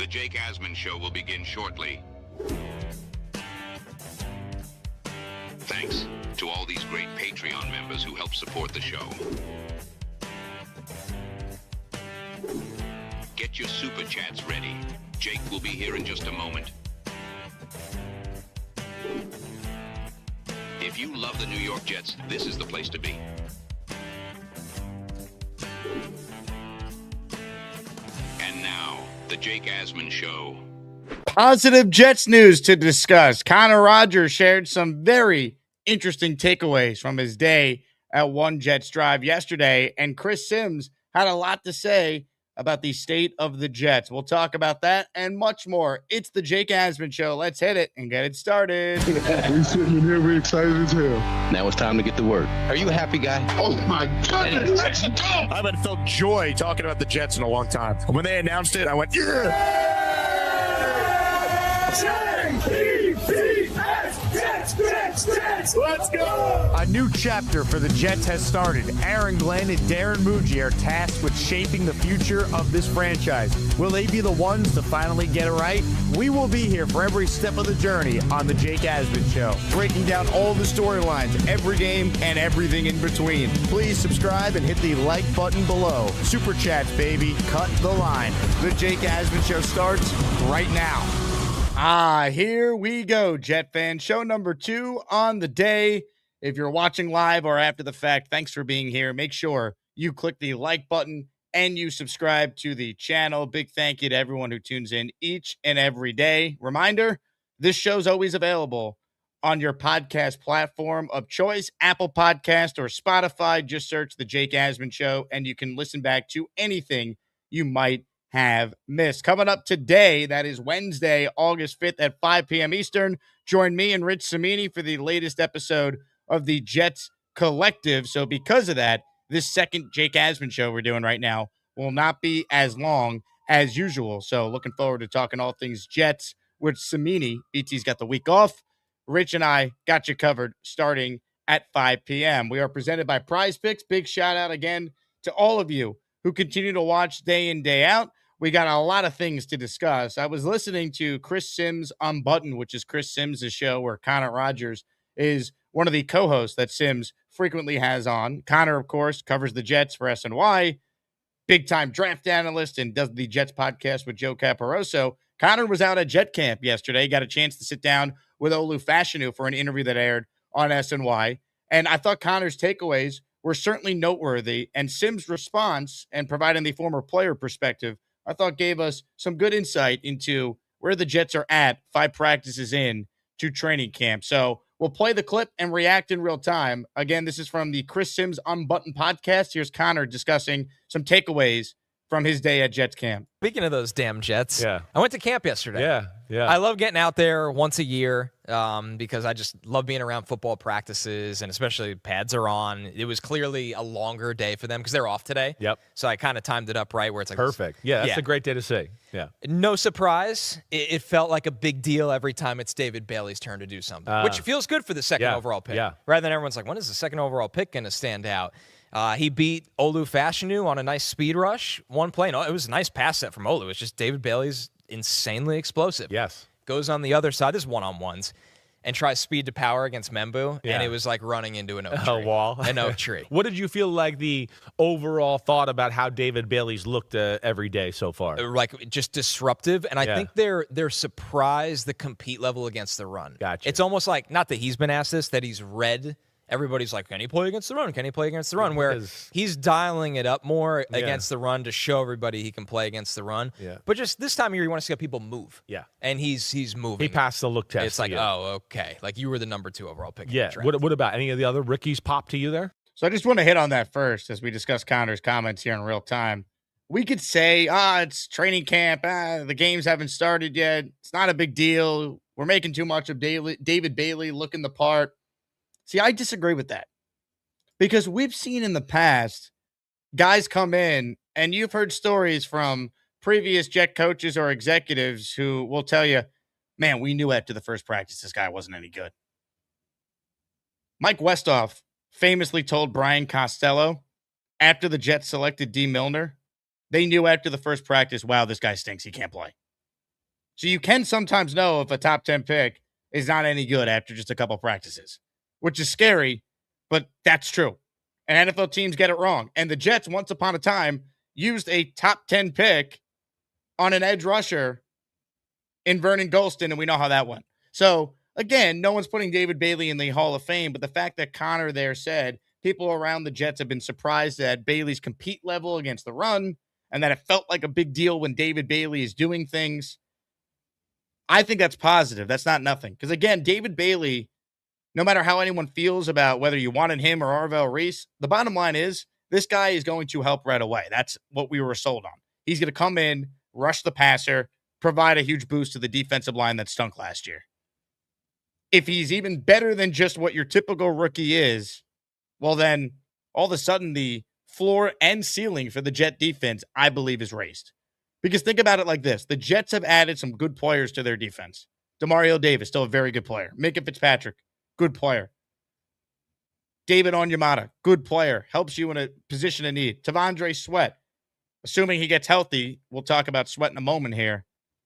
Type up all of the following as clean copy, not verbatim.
The Jake Asman Show will begin shortly. Thanks to all these great Patreon members who help support the show. Get your super chats ready. Jake will be here in just a moment. If you love the New York Jets, this is the place to be. And now, the Jake Asman Show. Positive Jets news to discuss. Connor Rogers shared some very interesting takeaways from his day at One Jets Drive yesterday, and Chris Sims had a lot to say about the state of the Jets. We'll talk about that and much more. It's the Jake Asman Show. Let's hit it and get it started. We sitting in here, we excited as hell. Now it's time to get to work. Are you a happy guy? Oh my goodness, let's go! I haven't felt joy talking about the Jets in a long time. When they announced it, I went, yeah! Let's go! A new chapter for the Jets has started. Aaron Glenn and Darren Muji are tasked with shaping the future of this franchise. Will they be the ones to finally get it right? We will be here for every step of the journey on the Jake Asman Show, breaking down all the storylines, every game, and everything in between. Please subscribe and hit the like button below. Super chats, baby. Cut the line. The Jake Asman Show starts right now. Here we go, Jet fans. Show number 2 on the day. If you're watching live or after the fact, thanks for being here. Make sure you click the like button and you subscribe to the channel. Big thank you to everyone who tunes in each and every day. Reminder, this show's always available on your podcast platform of choice, Apple Podcast or Spotify. Just search The Jake Asman Show, and you can listen back to anything you might have missed. Coming up today, that is Wednesday, August 5th at 5 p.m. Eastern. Join me and Rich Cimini for the latest episode of the Jets Collective. So because of that, this second Jake Asman Show we're doing right now will not be as long as usual. So looking forward to talking all things Jets with Cimini. BT's got the week off. Rich and I got you covered starting at 5 p.m. We are presented by PrizePicks. Big shout out again to all of you who continue to watch day in, day out. We got a lot of things to discuss. I was listening to Chris Sims Unbuttoned, which is Chris Sims' show where Connor Rogers is one of the co-hosts that Sims frequently has on. Connor, of course, covers the Jets for SNY, big-time draft analyst, and does the Jets podcast with Joe Caporoso. Connor was out at Jet Camp yesterday, got a chance to sit down with Olu Fashanu for an interview that aired on SNY, and I thought Connor's takeaways were certainly noteworthy, and Sims' response and providing the former player perspective I thought gave us some good insight into where the Jets are at 5 practices in to training camp. So we'll play the clip and react in real time. Again, this is from the Chris Sims Unbuttoned podcast. Here's Connor discussing some takeaways from his day at Jets camp. Speaking of those damn Jets, I went to camp yesterday. Yeah. I love getting out there once a year because I just love being around football practices, and especially pads are on. It was clearly a longer day for them because they're off today. Yep. So I kind of timed it up right where it's like perfect. Yeah, that's a great day to see. Yeah. No surprise. It felt like a big deal every time it's David Bailey's turn to do something, which feels good for the second overall pick. Yeah. Rather than everyone's like, when is the second overall pick going to stand out? He beat Olu Fashanu on a nice speed rush. One play. No, it was a nice pass set from Olu. It's just David Bailey's insanely explosive. Yes. Goes on the other side. This is one-on-ones. And tries speed to power against Membu. Yeah. And it was like running into an oak tree. A wall. An oak tree. What did you feel like the overall thought about how David Bailey's looked every day so far? Like just disruptive. And I think they're surprised the compete level against the run. Gotcha. It's almost like, not that he's been asked this, that he's read. Everybody's like, can he play against the run? Can he play against the run? Where he's dialing it up more against the run to show everybody he can play against the run. Yeah. But just this time of year, you want to see how people move. Yeah. And he's moving. He passed the look test. It's like, oh, okay. Like you were the number 2 overall pick. Yeah. What about any of the other rookies pop to you there? So I just want to hit on that first as we discuss Connor's comments here in real time. We could say, it's training camp. The games haven't started yet. It's not a big deal. We're making too much of David Bailey looking the part. See, I disagree with that because we've seen in the past guys come in, and you've heard stories from previous Jet coaches or executives who will tell you, man, we knew after the first practice this guy wasn't any good. Mike Westhoff famously told Brian Costello after the Jets selected D. Milner, they knew after the first practice, wow, this guy stinks. He can't play. So you can sometimes know if a top 10 pick is not any good after just a couple practices, which is scary, but that's true. And NFL teams get it wrong. And the Jets, once upon a time, used a top 10 pick on an edge rusher in Vernon Golston, and we know how that went. So, again, no one's putting David Bailey in the Hall of Fame, but the fact that Connor there said people around the Jets have been surprised at Bailey's compete level against the run and that it felt like a big deal when David Bailey is doing things. I think that's positive. That's not nothing. Because, again, David Bailey, no matter how anyone feels about whether you wanted him or Arvell Reese, the bottom line is this guy is going to help right away. That's what we were sold on. He's going to come in, rush the passer, provide a huge boost to the defensive line that stunk last year. If he's even better than just what your typical rookie is, well, then all of a sudden the floor and ceiling for the Jet defense, I believe, is raised. Because think about it like this. The Jets have added some good players to their defense. Demario Davis, still a very good player. Minka Fitzpatrick, good player. David Onyemata, good player. Helps you in a position of need. Tavondre Sweat, assuming he gets healthy, we'll talk about Sweat in a moment here.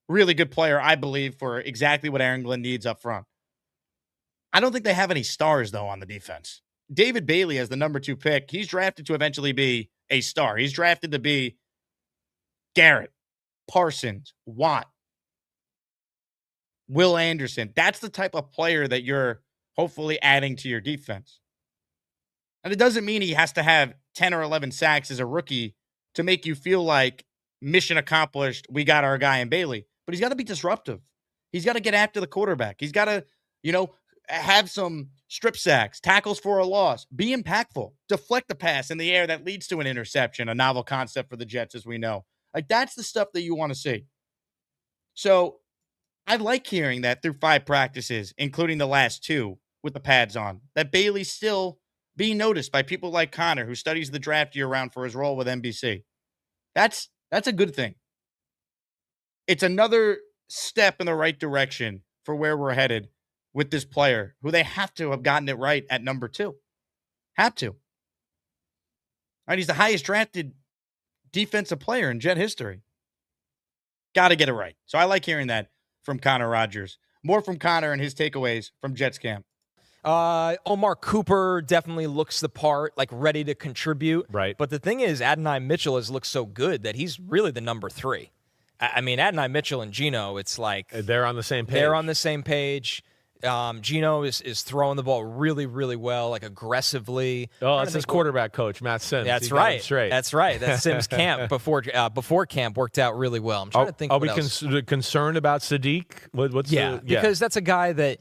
Really good player, I believe, for exactly what Aaron Glenn needs up front. I don't think they have any stars, though, on the defense. David Bailey as the number 2 pick, he's drafted to eventually be a star. He's drafted to be Garrett, Parsons, Watt, Will Anderson. That's the type of player that you're hopefully adding to your defense. And it doesn't mean he has to have 10 or 11 sacks as a rookie to make you feel like mission accomplished, we got our guy in Bailey. But he's got to be disruptive. He's got to get after the quarterback. He's got to, have some strip sacks, tackles for a loss, be impactful, deflect the pass in the air that leads to an interception, a novel concept for the Jets, as we know. Like, that's the stuff that you want to see. So I like hearing that through 5 practices, including the last 2 with the pads on, that Bailey's still being noticed by people like Connor, who studies the draft year-round for his role with NBC. That's a good thing. It's another step in the right direction for where we're headed with this player, who they have to have gotten it right at number 2. Have to. All right, he's the highest drafted defensive player in Jet history. Got to get it right. So I like hearing that from Connor Rogers. More from Connor and his takeaways from Jets camp. Omar Cooper definitely looks the part, like ready to contribute. Right. But the thing is, Adonai Mitchell has looked so good that he's really the number 3. I mean, Adonai Mitchell and Geno, it's like they're on the same page. They're on the same page. Geno is throwing the ball really, really well, like aggressively. Oh, that's his quarterback coach, Matt Sims. That's right. That's right. That Sims camp before camp worked out really well. I'm trying to think. Are we concerned about Sadiq? Because that's a guy that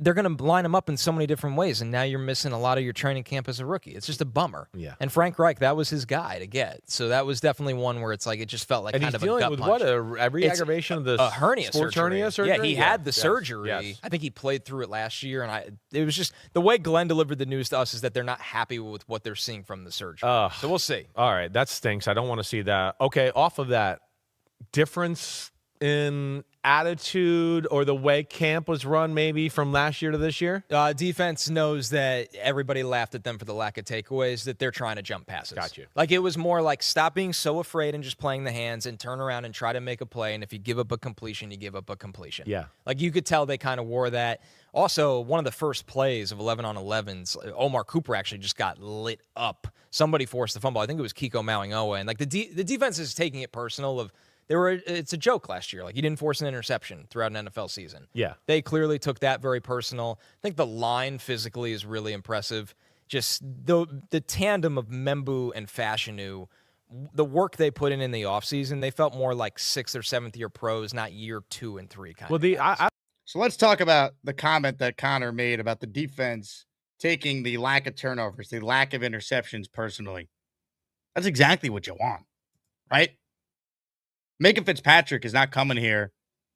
they're going to line him up in so many different ways, and now you're missing a lot of your training camp as a rookie. It's just a bummer. Yeah. And Frank Reich, that was his guy to get. So that was definitely one where it's like it just felt like kind of a gut punch. And he's dealing with what? A re-aggravation of the hernia sports surgery. hernia surgery? Yeah, he had the surgery. Yes. I think he played through it last year, and it was just the way Glenn delivered the news to us is that they're not happy with what they're seeing from the surgery. So we'll see. All right, that stinks. I don't want to see that. Okay, off of that, difference in attitude or the way camp was run maybe from last year to this year? Defense knows that everybody laughed at them for the lack of takeaways, that they're trying to jump passes. Got you. Like, it was more like stop being so afraid and just playing the hands and turn around and try to make a play. And if you give up a completion, you give up a completion. Yeah. Like, you could tell they kind of wore that. Also, one of the first plays of 11 on 11s, Omar Cooper actually just got lit up. Somebody forced the fumble. I think it was Kiko Mauingoa. And like the defense is taking it personal of, it's a joke last year. Like, you didn't force an interception throughout an NFL season. Yeah. They clearly took that very personal. I think the line physically is really impressive. Just the tandem of Membu and Fashanu, the work they put in the offseason, they felt more like 6th or 7th year pros, not year 2 and 3 kind of guys. So let's talk about the comment that Connor made about the defense taking the lack of turnovers, the lack of interceptions personally. That's exactly what you want, right? Minka Fitzpatrick is not coming here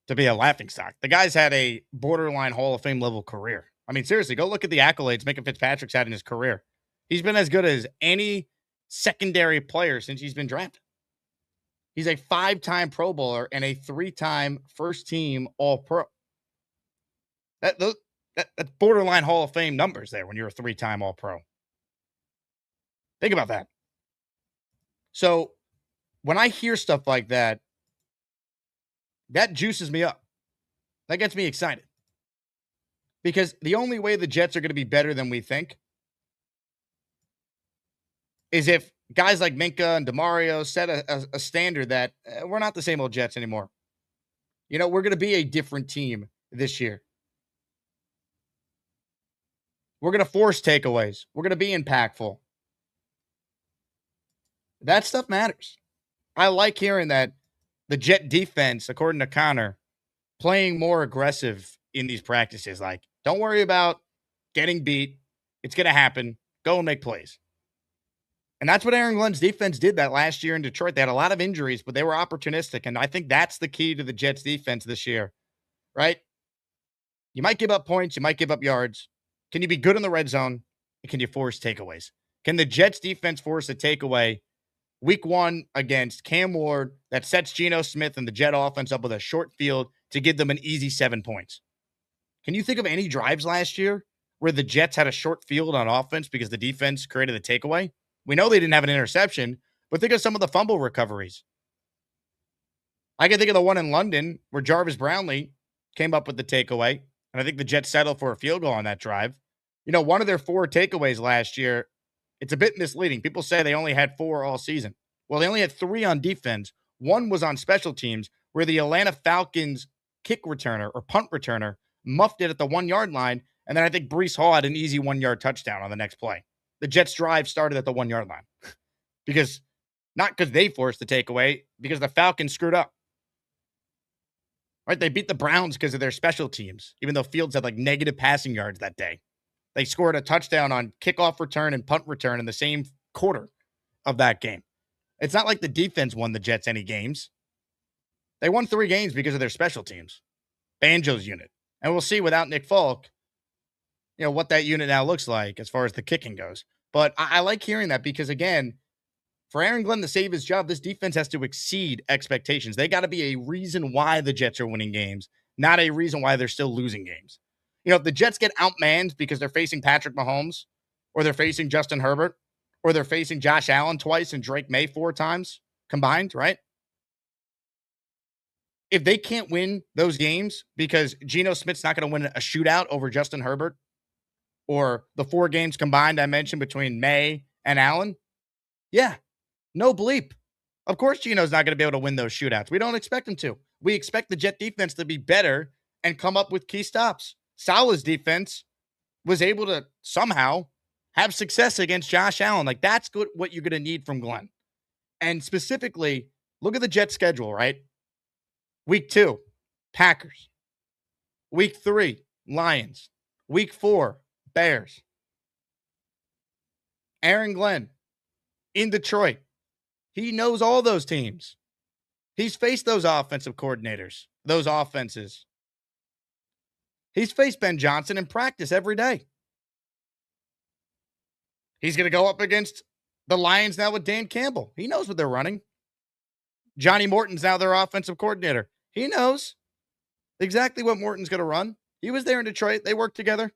to be a laughingstock. The guy's had a borderline Hall of Fame level career. I mean, seriously, go look at the accolades Minka Fitzpatrick's had in his career. He's been as good as any secondary player since he's been drafted. He's a 5-time Pro Bowler and a 3-time first-team All-Pro. That's borderline Hall of Fame numbers there when you're a 3-time All-Pro. Think about that. So when I hear stuff like that, that juices me up. That gets me excited. Because the only way the Jets are going to be better than we think is if guys like Minka and DeMario set a standard that we're not the same old Jets anymore. You know, we're going to be a different team this year. We're going to force takeaways. We're going to be impactful. That stuff matters. I like hearing that the Jet defense, according to Connor, playing more aggressive in these practices. Like, don't worry about getting beat. It's going to happen. Go and make plays. And that's what Aaron Glenn's defense did that last year in Detroit. They had a lot of injuries, but they were opportunistic. And I think that's the key to the Jets defense this year, right? You might give up points. You might give up yards. Can you be good in the red zone? And can you force takeaways? Can the Jets defense force a takeaway week 1 against Cam Ward that sets Geno Smith and the Jet offense up with a short field to give them an easy 7 points? Can you think of any drives last year where the Jets had a short field on offense because the defense created a takeaway? We know they didn't have an interception, but think of some of the fumble recoveries. I can think of the one in London where Jarvis Brownlee came up with the takeaway, and I think the Jets settled for a field goal on that drive. You know, one of their 4 takeaways last year, it's a bit misleading. People say they only had 4 all season. Well, they only had 3 on defense. 1 was on special teams where the Atlanta Falcons kick returner or punt returner muffed it at the 1-yard line, and then I think Breece Hall had an easy 1-yard touchdown on the next play. The Jets' drive started at the 1-yard line not because they forced the takeaway, because the Falcons screwed up. Right? They beat the Browns because of their special teams, even though Fields had like negative passing yards that day. They scored a touchdown on kickoff return and punt return in the same quarter of that game. It's not like the defense won the Jets any games. They won 3 games because of their special teams. Banjo's unit. And we'll see without Nick Folk, you know, what that unit now looks like as far as the kicking goes. But I like hearing that because, again, for Aaron Glenn to save his job, this defense has to exceed expectations. They got to be a reason why the Jets are winning games, not a reason why they're still losing games. You know, if the Jets get outmanned because they're facing Patrick Mahomes or they're facing Justin Herbert or they're facing Josh Allen twice and Drake May 4 times combined, right? If they can't win those games because Geno Smith's not going to win a shootout over Justin Herbert or the 4 games combined I mentioned between May and Allen, yeah, no bleep. Of course Geno's not going to be able to win those shootouts. We don't expect him to. We expect the Jet defense to be better and come up with key stops. Salah's defense was able to somehow have success against Josh Allen. Like, that's good, what you're going to need from Glenn. And specifically, look at the Jets schedule, right? Week 2, Packers. Week 3, Lions. Week 4, Bears. Aaron Glenn in Detroit. He knows all those teams. He's faced those offensive coordinators, those offenses. He's faced Ben Johnson in practice every day. He's going to go up against the Lions now with Dan Campbell. He knows what they're running. Johnny Morton's now their offensive coordinator. He knows exactly what Morton's going to run. He was there in Detroit. They worked together.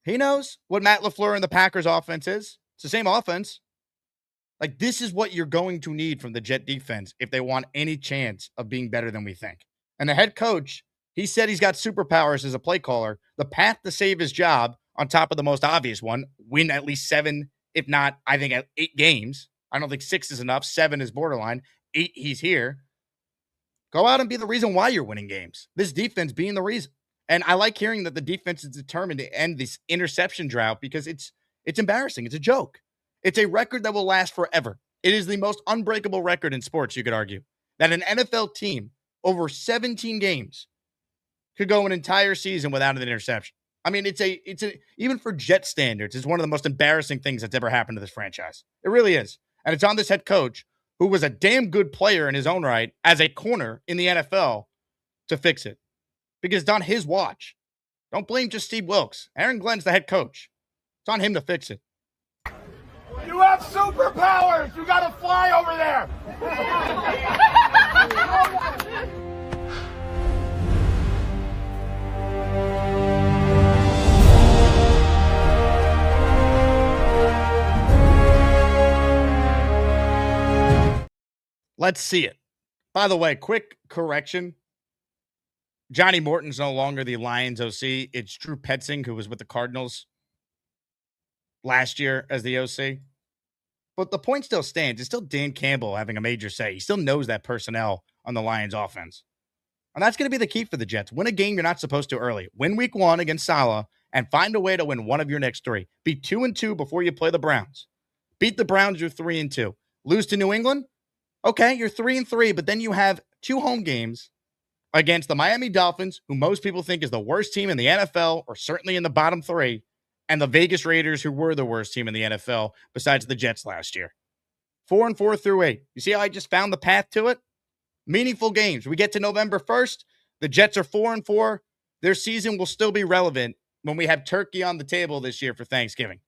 He knows what Matt LaFleur and the Packers offense is. It's the same offense. Like, this is what you're going to need from the Jet defense if they want any chance of being better than we think. And the head coach, he said he's got superpowers as a play caller. The path to save his job, on top of the most obvious one, win at least 7, if not, I think, 8 games. I don't think 6 is enough. 7 is borderline. 8, he's here. Go out and be the reason why you're winning games. This defense being the reason. And I like hearing that the defense is determined to end this interception drought because it's embarrassing. It's a joke. It's a record that will last forever. It is the most unbreakable record in sports, you could argue, that an NFL team over 17 games could go an entire season without an interception. I mean, even for Jet standards, it's one of the most embarrassing things that's ever happened to this franchise. It really is. And it's on this head coach, who was a damn good player in his own right as a corner in the NFL, to fix it. Because it's on his watch. Don't blame just Steve Wilkes. Aaron Glenn's the head coach. It's on him to fix it. You have superpowers! You gotta fly over there! Let's see it. By the way, quick correction. Johnny Morton's no longer the Lions OC. It's Drew Petzing, who was with the Cardinals last year as the OC. But the point still stands. It's still Dan Campbell having a major say. He still knows that personnel on the Lions offense. And that's going to be the key for the Jets. Win a game you're not supposed to early. Win week 1 against Salah and find a way to win one of your next 3. Be 2-2 before you play the Browns. Beat the Browns, you're 3-2. Lose to New England? Okay, you're 3-3, but then you have 2 home games against the Miami Dolphins, who most people think is the worst team in the NFL, or certainly in the bottom 3, and the Vegas Raiders, who were the worst team in the NFL besides the Jets last year. 4-4 through 8. You see how I just found the path to it? Meaningful games. We get to November 1st. The Jets are 4-4. Their season will still be relevant when we have turkey on the table this year for Thanksgiving.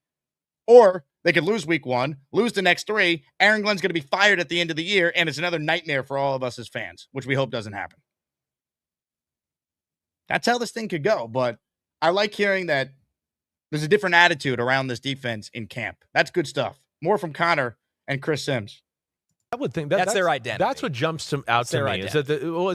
Or they could lose week 1, lose the next 3. Aaron Glenn's going to be fired at the end of the year, and it's another nightmare for all of us as fans, which we hope doesn't happen. That's how this thing could go. But I like hearing that there's a different attitude around this defense in camp. That's good stuff. More from Connor and Chris Sims. I would think that's their identity. That's what jumps out to me. Is that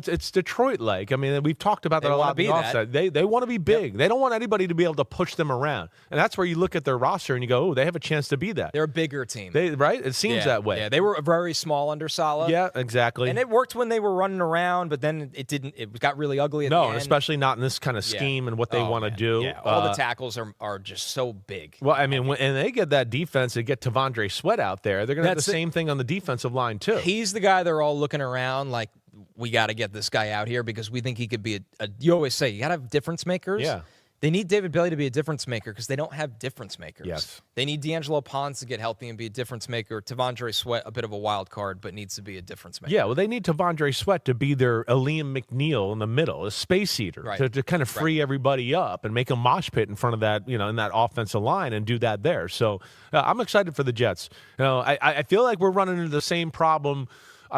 it's Detroit-like. I mean, we've talked about that a lot. They want to be big. Yep. They don't want anybody to be able to push them around. And that's where you look at their roster and you go, oh, they have a chance to be that. They're a bigger team. Right? It seems that way. Yeah, they were very small under Salah. Yeah, exactly. And it worked when they were running around, but then it didn't. It got really ugly at the end. No, especially not in this kind of scheme and what they want to do. Yeah, all the tackles are just so big. Well, I mean, and they get that defense, they get Tavondre Sweat out there. They're going to have the same thing on the defensive line, too. He's the guy they're all looking around like, we got to get this guy out here because we think he could be you always say you got to have difference makers. Yeah. They need David Bailey to be a difference maker because they don't have difference makers. Yes. They need D'Angelo Pons to get healthy and be a difference maker. Tavondre Sweat, a bit of a wild card, but needs to be a difference maker. Yeah, well, they need Tavondre Sweat to be their Liam McNeil in the middle, a space eater, to kind of free everybody up and make a mosh pit in front of that, in that offensive line and do that there. So I'm excited for the Jets. I feel like we're running into the same problem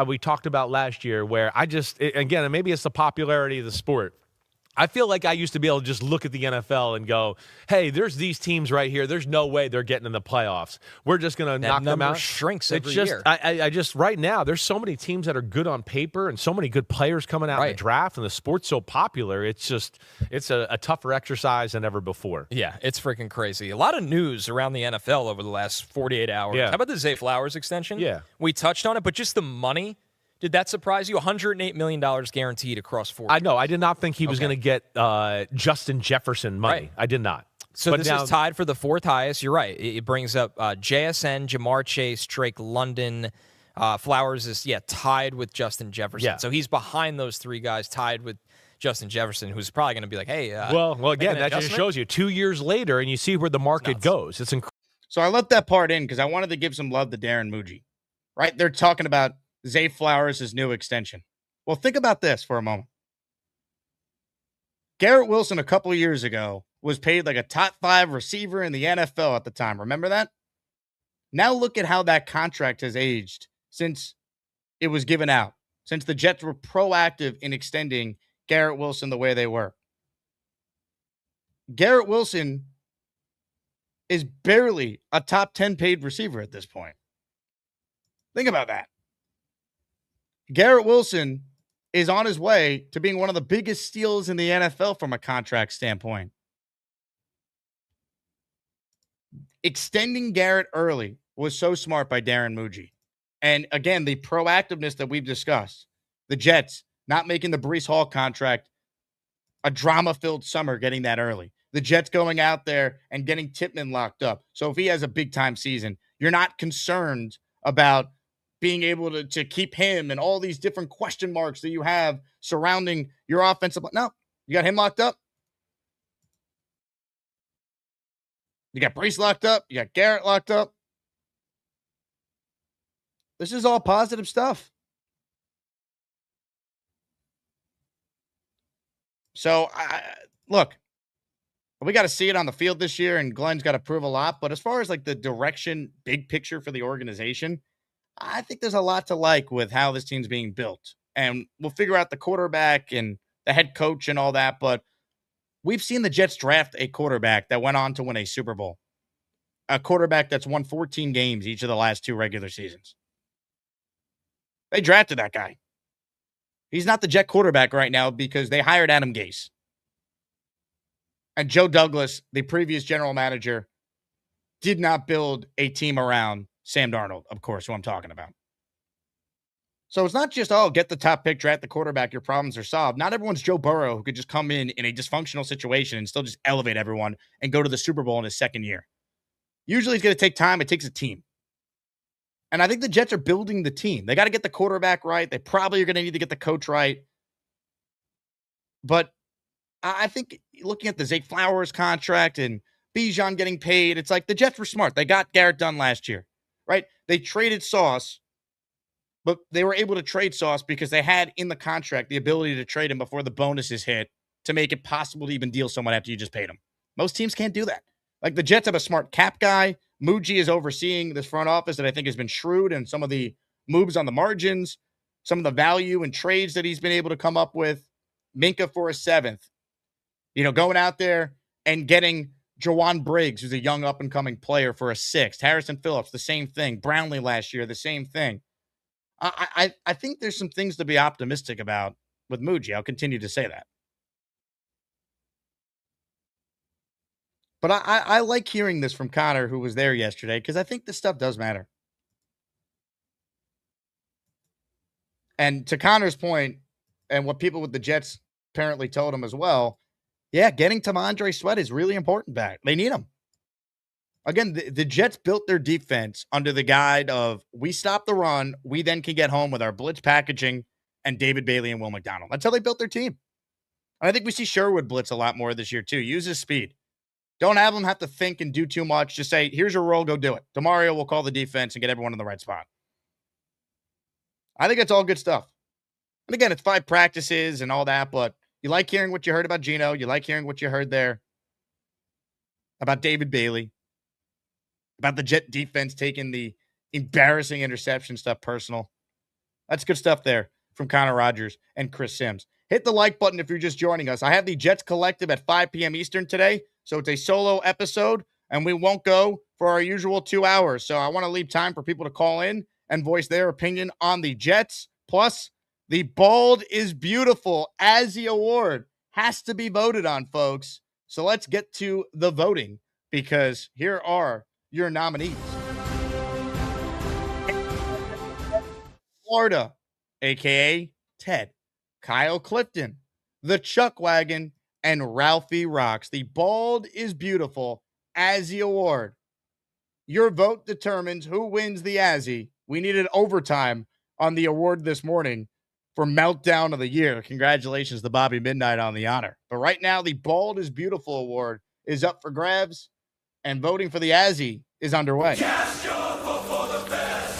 we talked about last year where again, and maybe it's the popularity of the sport. I feel like I used to be able to just look at the NFL and go, hey, there's these teams right here. There's no way they're getting in the playoffs. We're just going to knock them out. Shrinks every year. I just, right now, there's so many teams that are good on paper and so many good players coming out in the draft, and the sport's so popular. It's a tougher exercise than ever before. Yeah, it's freaking crazy. A lot of news around the NFL over the last 48 hours. Yeah. How about the Zay Flowers extension? Yeah. We touched on it, but just the money. Did that surprise you? $108 million guaranteed across 4 years. I know. I did not think he was going to get Justin Jefferson money. Right. I did not. So this is tied for the 4th highest. You're right. It brings up JSN, Jamar Chase, Drake London. Flowers is, tied with Justin Jefferson. Yeah. So he's behind those 3 guys, tied with Justin Jefferson, who's probably going to be like, hey. Well, again, that just shows you 2 years later, and you see where the market goes. It's incredible. So I left that part in because I wanted to give some love to Darren Muji. Right? They're talking about Zay Flowers' new extension. Well, think about this for a moment. Garrett Wilson a couple of years ago was paid like a top 5 receiver in the NFL at the time. Remember that? Now look at how that contract has aged since it was given out, since the Jets were proactive in extending Garrett Wilson the way they were. Garrett Wilson is barely a top 10 paid receiver at this point. Think about that. Garrett Wilson is on his way to being one of the biggest steals in the NFL from a contract standpoint. Extending Garrett early was so smart by Darren Muji. And again, the proactiveness that we've discussed, the Jets not making the Breece Hall contract a drama-filled summer, getting that early. The Jets going out there and getting Tippmann locked up. So if he has a big-time season, you're not concerned about being able to keep him and all these different question marks that you have surrounding your offensive. No, you got him locked up. You got Breece locked up. You got Garrett locked up. This is all positive stuff. So, look, we got to see it on the field this year, and Glenn's got to prove a lot. But as far as like the direction, big picture for the organization, I think there's a lot to like with how this team's being built. And we'll figure out the quarterback and the head coach and all that. But we've seen the Jets draft a quarterback that went on to win a Super Bowl. A quarterback that's won 14 games each of the last 2 regular seasons. They drafted that guy. He's not the Jet quarterback right now because they hired Adam Gase. And Joe Douglas, the previous general manager, did not build a team around Sam Darnold, of course, who I'm talking about. So it's not just, get the top pick, draft the quarterback, your problems are solved. Not everyone's Joe Burrow who could just come in a dysfunctional situation and still just elevate everyone and go to the Super Bowl in his second year. Usually it's going to take time. It takes a team. And I think the Jets are building the team. They got to get the quarterback right. They probably are going to need to get the coach right. But I think looking at the Zay Flowers contract and Bijan getting paid, it's like the Jets were smart. They got Garrett done last year, right? They traded Sauce, but they were able to trade Sauce because they had in the contract the ability to trade him before the bonuses hit to make it possible to even deal someone after you just paid him. Most teams can't do that. Like the Jets have a smart cap guy. Muji is overseeing this front office that I think has been shrewd and some of the moves on the margins, some of the value and trades that he's been able to come up with. Minka for a 7th. Going out there and getting Jawan Briggs, who's a young up-and-coming player, for a 6th. Harrison Phillips, the same thing. Brownlee last year, the same thing. I think there's some things to be optimistic about with Muji. I'll continue to say that. But I like hearing this from Connor, who was there yesterday, because I think this stuff does matter. And to Connor's point, and what people with the Jets apparently told him as well, getting T'Vondre Sweat is really important back. They need him. Again, the Jets built their defense under the guide of we stop the run, we then can get home with our blitz packaging and David Bailey and Will McDonald. That's how they built their team. And I think we see Sherwood blitz a lot more this year too. Use his speed. Don't have them have to think and do too much. Just say, here's your role, go do it. DeMario will call the defense and get everyone in the right spot. I think it's all good stuff. And again, it's 5 practices and all that, but you like hearing what you heard about Geno. You like hearing what you heard there about David Bailey, about the Jet defense taking the embarrassing interception stuff personal. That's good stuff there from Connor Rogers and Chris Sims. Hit the like button if you're just joining us. I have the Jets Collective at 5 p.m. Eastern today. So it's a solo episode, and we won't go for our usual 2 hours. So I want to leave time for people to call in and voice their opinion on the Jets. Plus, the Bald is Beautiful as the award has to be voted on, folks. So let's get to the voting, because here are your nominees. Florida, a.k.a. Ted, Kyle Clifton, the Chuck Wagon, and Ralphie Rocks. The Bald is Beautiful Azzy Award. Your vote determines who wins the Azzy. We needed overtime on the award this morning for Meltdown of the Year. Congratulations to Bobby Midnight on the honor. But right now, the Bald is Beautiful Award is up for grabs, and voting for the Azzy is underway. Cast your vote for the best.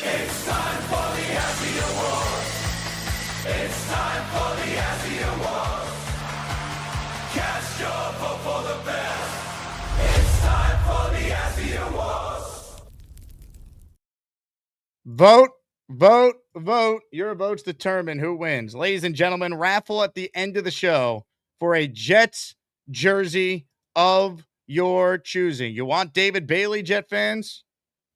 It's time for the Azzy Award. It's time for the Azzy Award. Cast your vote for the best. It's time for the Azzy Award. Vote, vote, vote. Your votes determine who wins. Ladies and gentlemen, raffle at the end of the show for a Jets jersey of your choosing. You want David Bailey, Jet fans?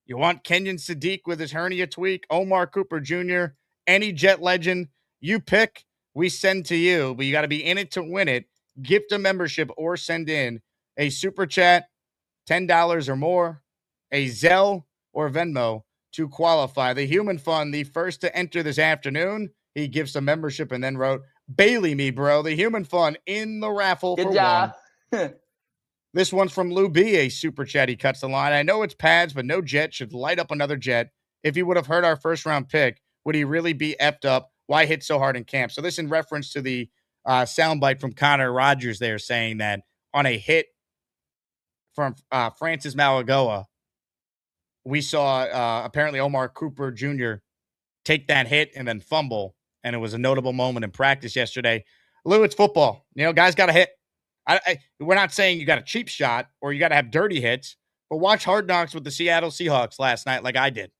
You want Kenyon Sadiq with his hernia tweak? Omar Cooper Jr., any Jet legend? You pick, we send to you, but you got to be in it to win it. Gift a membership or send in a super chat, $10 or more, a Zelle or Venmo to qualify. The Human Fund, the first to enter this afternoon, he gives a membership and then wrote, Bailey me, bro. The Human Fund in the raffle Good for job. one. This one's from Lou B, a super chat. He cuts the line. I know it's pads, but no Jet should light up another Jet. If he would have heard our first round pick, would he really be effed up? Why hit so hard in camp? So this in reference to the soundbite from Connor Rogers there saying that on a hit from Francis Malagoa, we saw apparently Omar Cooper Jr. take that hit and then fumble, and it was a notable moment in practice yesterday. Lou, it's football. Guys got to hit. We're not saying you got a cheap shot or you got to have dirty hits, but watch Hard Knocks with the Seattle Seahawks last night like I did.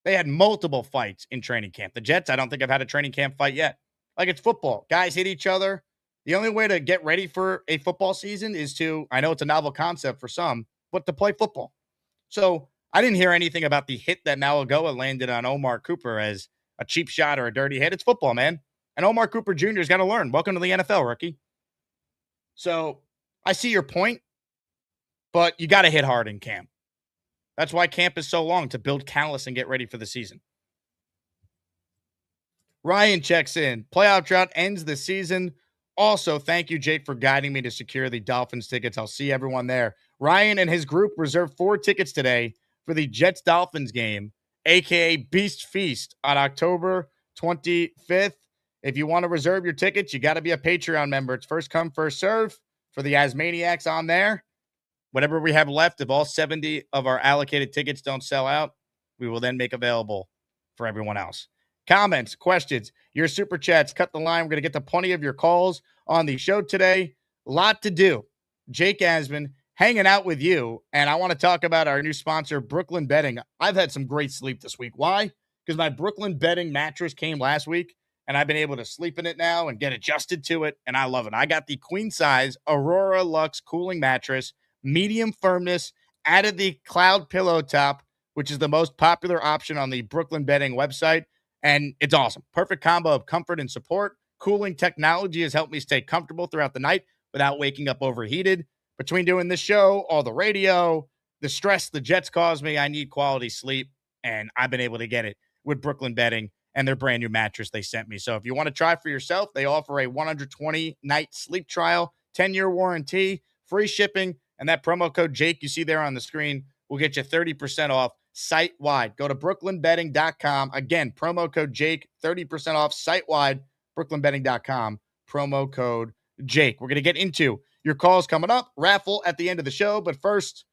They had multiple fights in training camp. The Jets, I don't think I've had a training camp fight yet. Like, it's football. Guys hit each other. The only way to get ready for a football season is to, I know it's a novel concept for some, but to play football. So I didn't hear anything about the hit that Malagoa landed on Omar Cooper as a cheap shot or a dirty hit. It's football, man. And Omar Cooper Jr. has got to learn. Welcome to the NFL, rookie. So I see your point, but you got to hit hard in camp. That's why camp is so long, to build callus and get ready for the season. Ryan checks in. Playoff drought ends the season. Also, thank you, Jake, for guiding me to secure the Dolphins tickets. I'll see everyone there. Ryan and his group reserved 4 tickets today for the Jets-Dolphins game, a.k.a. Beast Feast, on October 25th. If you want to reserve your tickets, you got to be a Patreon member. It's first come, first serve for the Asmaniacs on there. Whatever we have left, if all 70 of our allocated tickets don't sell out, we will then make available for everyone else. Comments, questions, your super chats, cut the line. We're going to get to plenty of your calls on the show today. A lot to do. Jake Asman hanging out with you, and I want to talk about our new sponsor, Brooklyn Bedding. I've had some great sleep this week. Why? Because my Brooklyn Bedding mattress came last week, and I've been able to sleep in it now and get adjusted to it, and I love it. I got the queen size Aurora Luxe cooling mattress, medium firmness, added the cloud pillow top, which is the most popular option on the Brooklyn Bedding website. And it's awesome. Perfect combo of comfort and support. Cooling technology has helped me stay comfortable throughout the night without waking up overheated. Between doing this show, all the radio, the stress the Jets cause me, I need quality sleep, and I've been able to get it with Brooklyn Bedding and their brand new mattress they sent me. So if you want to try for yourself, they offer a 120-night sleep trial, 10-year warranty, free shipping, and that promo code Jake you see there on the screen will get you 30% off site-wide. Go to brooklynbedding.com. Again, promo code Jake, 30% off site-wide, brooklynbedding.com, promo code Jake. We're going to get into your calls coming up, raffle at the end of the show. But first,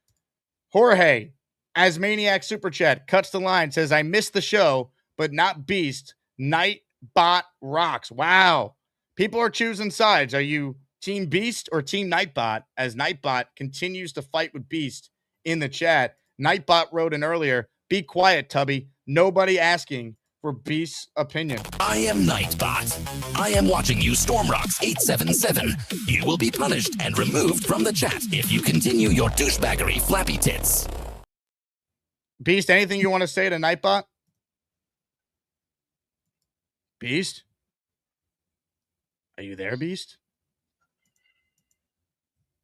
Jorge, Asmaniac Super Chat, cuts the line, says, I missed the show, but not Beast. Nightbot rocks. Wow. People are choosing sides. Are you Team Beast or Team Nightbot? As Nightbot continues to fight with Beast in the chat. Nightbot wrote in earlier, be quiet, Tubby. Nobody asking for Beast's opinion. I am Nightbot. I am watching you, Stormrocks 877. You will be punished and removed from the chat if you continue your douchebaggery, flappy tits. Beast, anything you want to say to Nightbot? Beast? Are you there, Beast?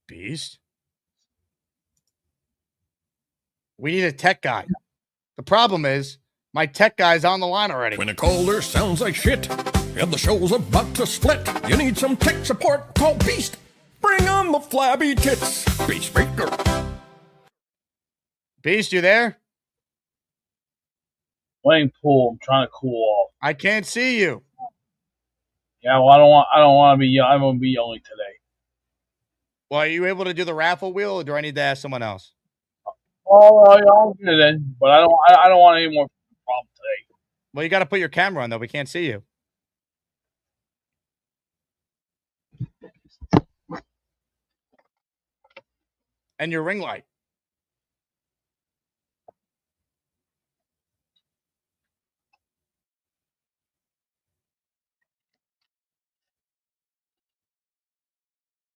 Beast? We need a tech guy. The problem is, my tech guy's on the line already. When a caller sounds like shit and the show's about to split, you need some tech support, call Beast. Bring on the flabby tits. Beast Breaker. Beast, you there? Playing pool. I'm trying to cool off. I can't see you. Yeah, well, I don't want to be. I'm gonna be yelling today. Well, are you able to do the raffle wheel, or do I need to ask someone else? Oh, I'll get it in, but I don't want any more problems today. Well, you got to put your camera on, though. We can't see you. And your ring light.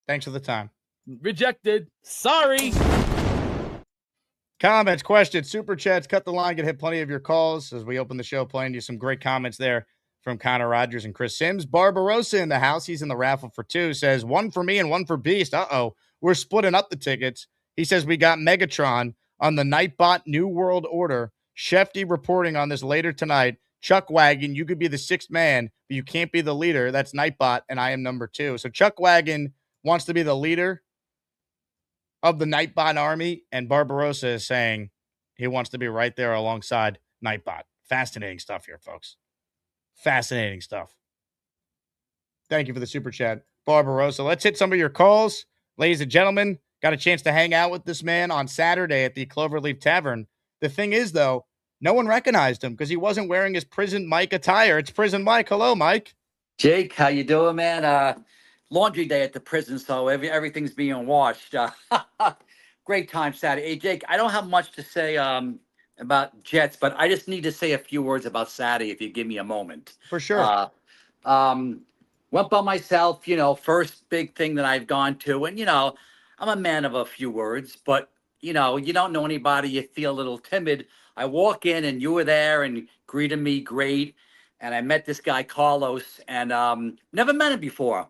Thanks for the time. Rejected. Sorry. Comments, questions, super chats, cut the line, get hit plenty of your calls as we open the show, playing you some great comments there from Connor Rogers and Chris Sims. Barbarossa in the house. He's in the raffle for 2. Says, 1 for me and 1 for Beast. Uh-oh. We're splitting up the tickets. He says we got Megatron on the Nightbot New World Order. Shefty reporting on this later tonight. Chuck Wagon, you could be the 6th man, but you can't be the leader. That's Nightbot, and I am number 2. So Chuck Wagon wants to be the leader of the Nightbot army, and Barbarossa is saying he wants to be right there alongside Nightbot. Fascinating stuff here, folks. Fascinating stuff. Thank you for the super chat, Barbarossa. Let's hit some of your calls. Ladies and gentlemen, got a chance to hang out with this man on Saturday at the Cloverleaf Tavern. The thing is, though, no one recognized him because he wasn't wearing his Prison Mike attire. It's Prison Mike. Hello, Mike. Jake, how you doing, man? Laundry day at the prison, so everything's being washed. Great time Saturday. Hey, Jake, I don't have much to say about Jets, but I just need to say a few words about Saturday if you give me a moment. For sure. Went by myself, first big thing that I've gone to, and, I'm a man of a few words, but you know, you don't know anybody, you feel a little timid. I walk in and you were there and greeted me great. And I met this guy, Carlos, and never met him before.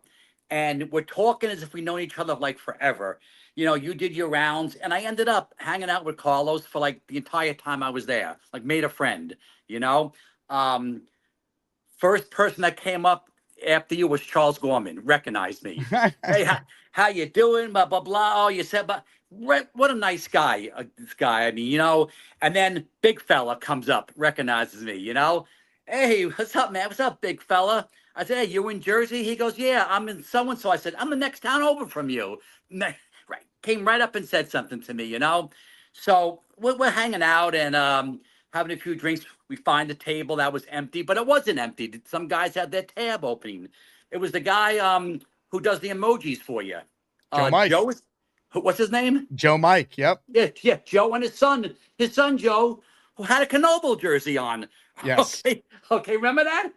And we're talking as if we know each other like forever. You know, you did your rounds, and I ended up hanging out with Carlos for like the entire time I was there, like made a friend, you know. First person that came up after you was Charles Gorman, recognized me. Hey, how you doing? Blah, blah, blah. Oh, you said, but what a nice guy, this guy. I mean, you know, and then big fella comes up, recognizes me, you know. Hey, what's up, man? What's up, big fella? I said, hey, you in Jersey? He goes, yeah, I'm in so-and-so. I said, I'm the next town over from you. Right. Came right up and said something to me, you know. So we're hanging out and having a few drinks. We find a table that was empty, but it wasn't empty. Some guys had their tab opening. It was the guy who does the emojis for you. Joe Mike. What's his name? Joe Mike. Yep. Yeah. Joe and his son Joe, who had a Knoble jersey on. Yes. Okay. Remember that?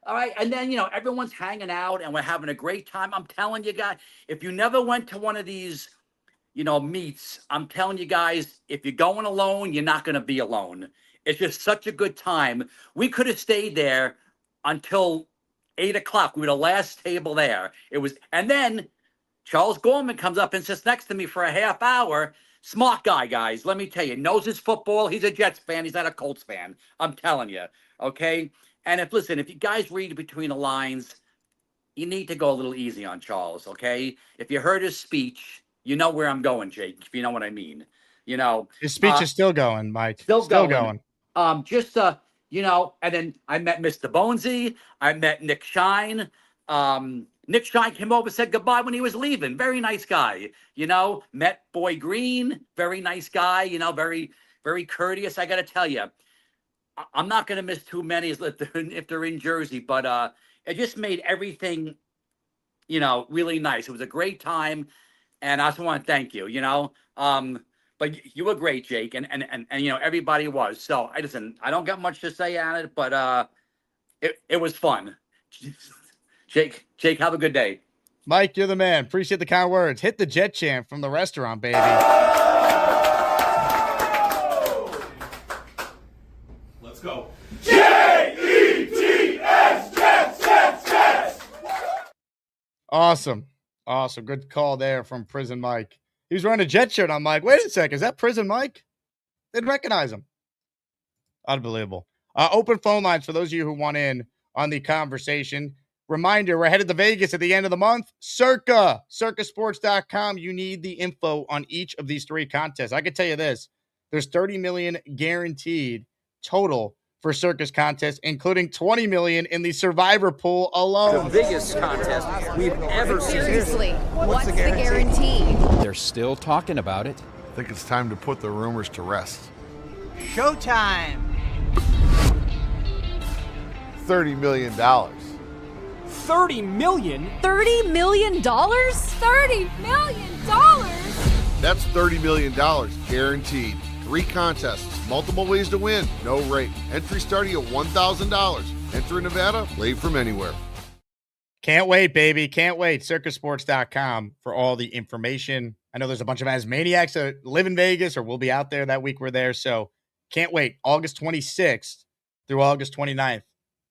All right. And then, you know, everyone's hanging out and we're having a great time. I'm telling you guys, if you never went to one of these, you know, meets, I'm telling you guys, if you're going alone, you're not going to be alone. It's just such a good time. We could have stayed there until 8 o'clock. We were the last table there. And then Charles Gorman comes up and sits next to me for a half hour. Smart guy, guys. Let me tell you, knows his football. He's a Jets fan. He's not a Colts fan. I'm telling you. Okay. And if you guys read between the lines, you need to go a little easy on Charles. Okay. If you heard his speech, you know where I'm going, Jake, if you know what I mean. You know, his speech is still going, Mike. Still going. You know, and then I met Mr. Bonesy. I met Nick Shine. Nick Shine came over, said goodbye when he was leaving. Very nice guy. You know, met Boy Green. Very nice guy. You know, very, very courteous. I got to tell you, I'm not going to miss too many if they're in Jersey, but it just made everything, you know, really nice. It was a great time. And I just want to thank you, you know. But you were great, Jake, and you know, everybody was. So I don't got much to say on it, but it was fun. Jake, have a good day. Mike, you're the man. Appreciate the kind words. Hit the Jet chant from the restaurant, baby. Let's go. Jets, Jets, Jets. Awesome. Good call there from Prison Mike. He was wearing a Jet shirt. I'm like, wait a sec. Is that Prison Mike? Didn't recognize him. Unbelievable. Open phone lines for those of you who want in on the conversation. Reminder, we're headed to Vegas at the end of the month. Circasports.com. You need the info on each of these three contests. I can tell you this. There's $30 million guaranteed total for Circus contest, including $20 million in the Survivor pool alone. The biggest contest we've ever seen. Seriously, what's the guarantee? They're still talking about it. I think it's time to put the rumors to rest. Showtime. $30 million. $30 million? $30 million? $30 million? That's $30 million guaranteed. 3 contests, multiple ways to win, no rate. Entry starting at $1,000. Enter in Nevada, play from anywhere. Can't wait, baby. Can't wait. Circasports.com for all the information. I know there's a bunch of Asmaniacs that live in Vegas or will be out there that week we're there. So can't wait. August 26th through August 29th.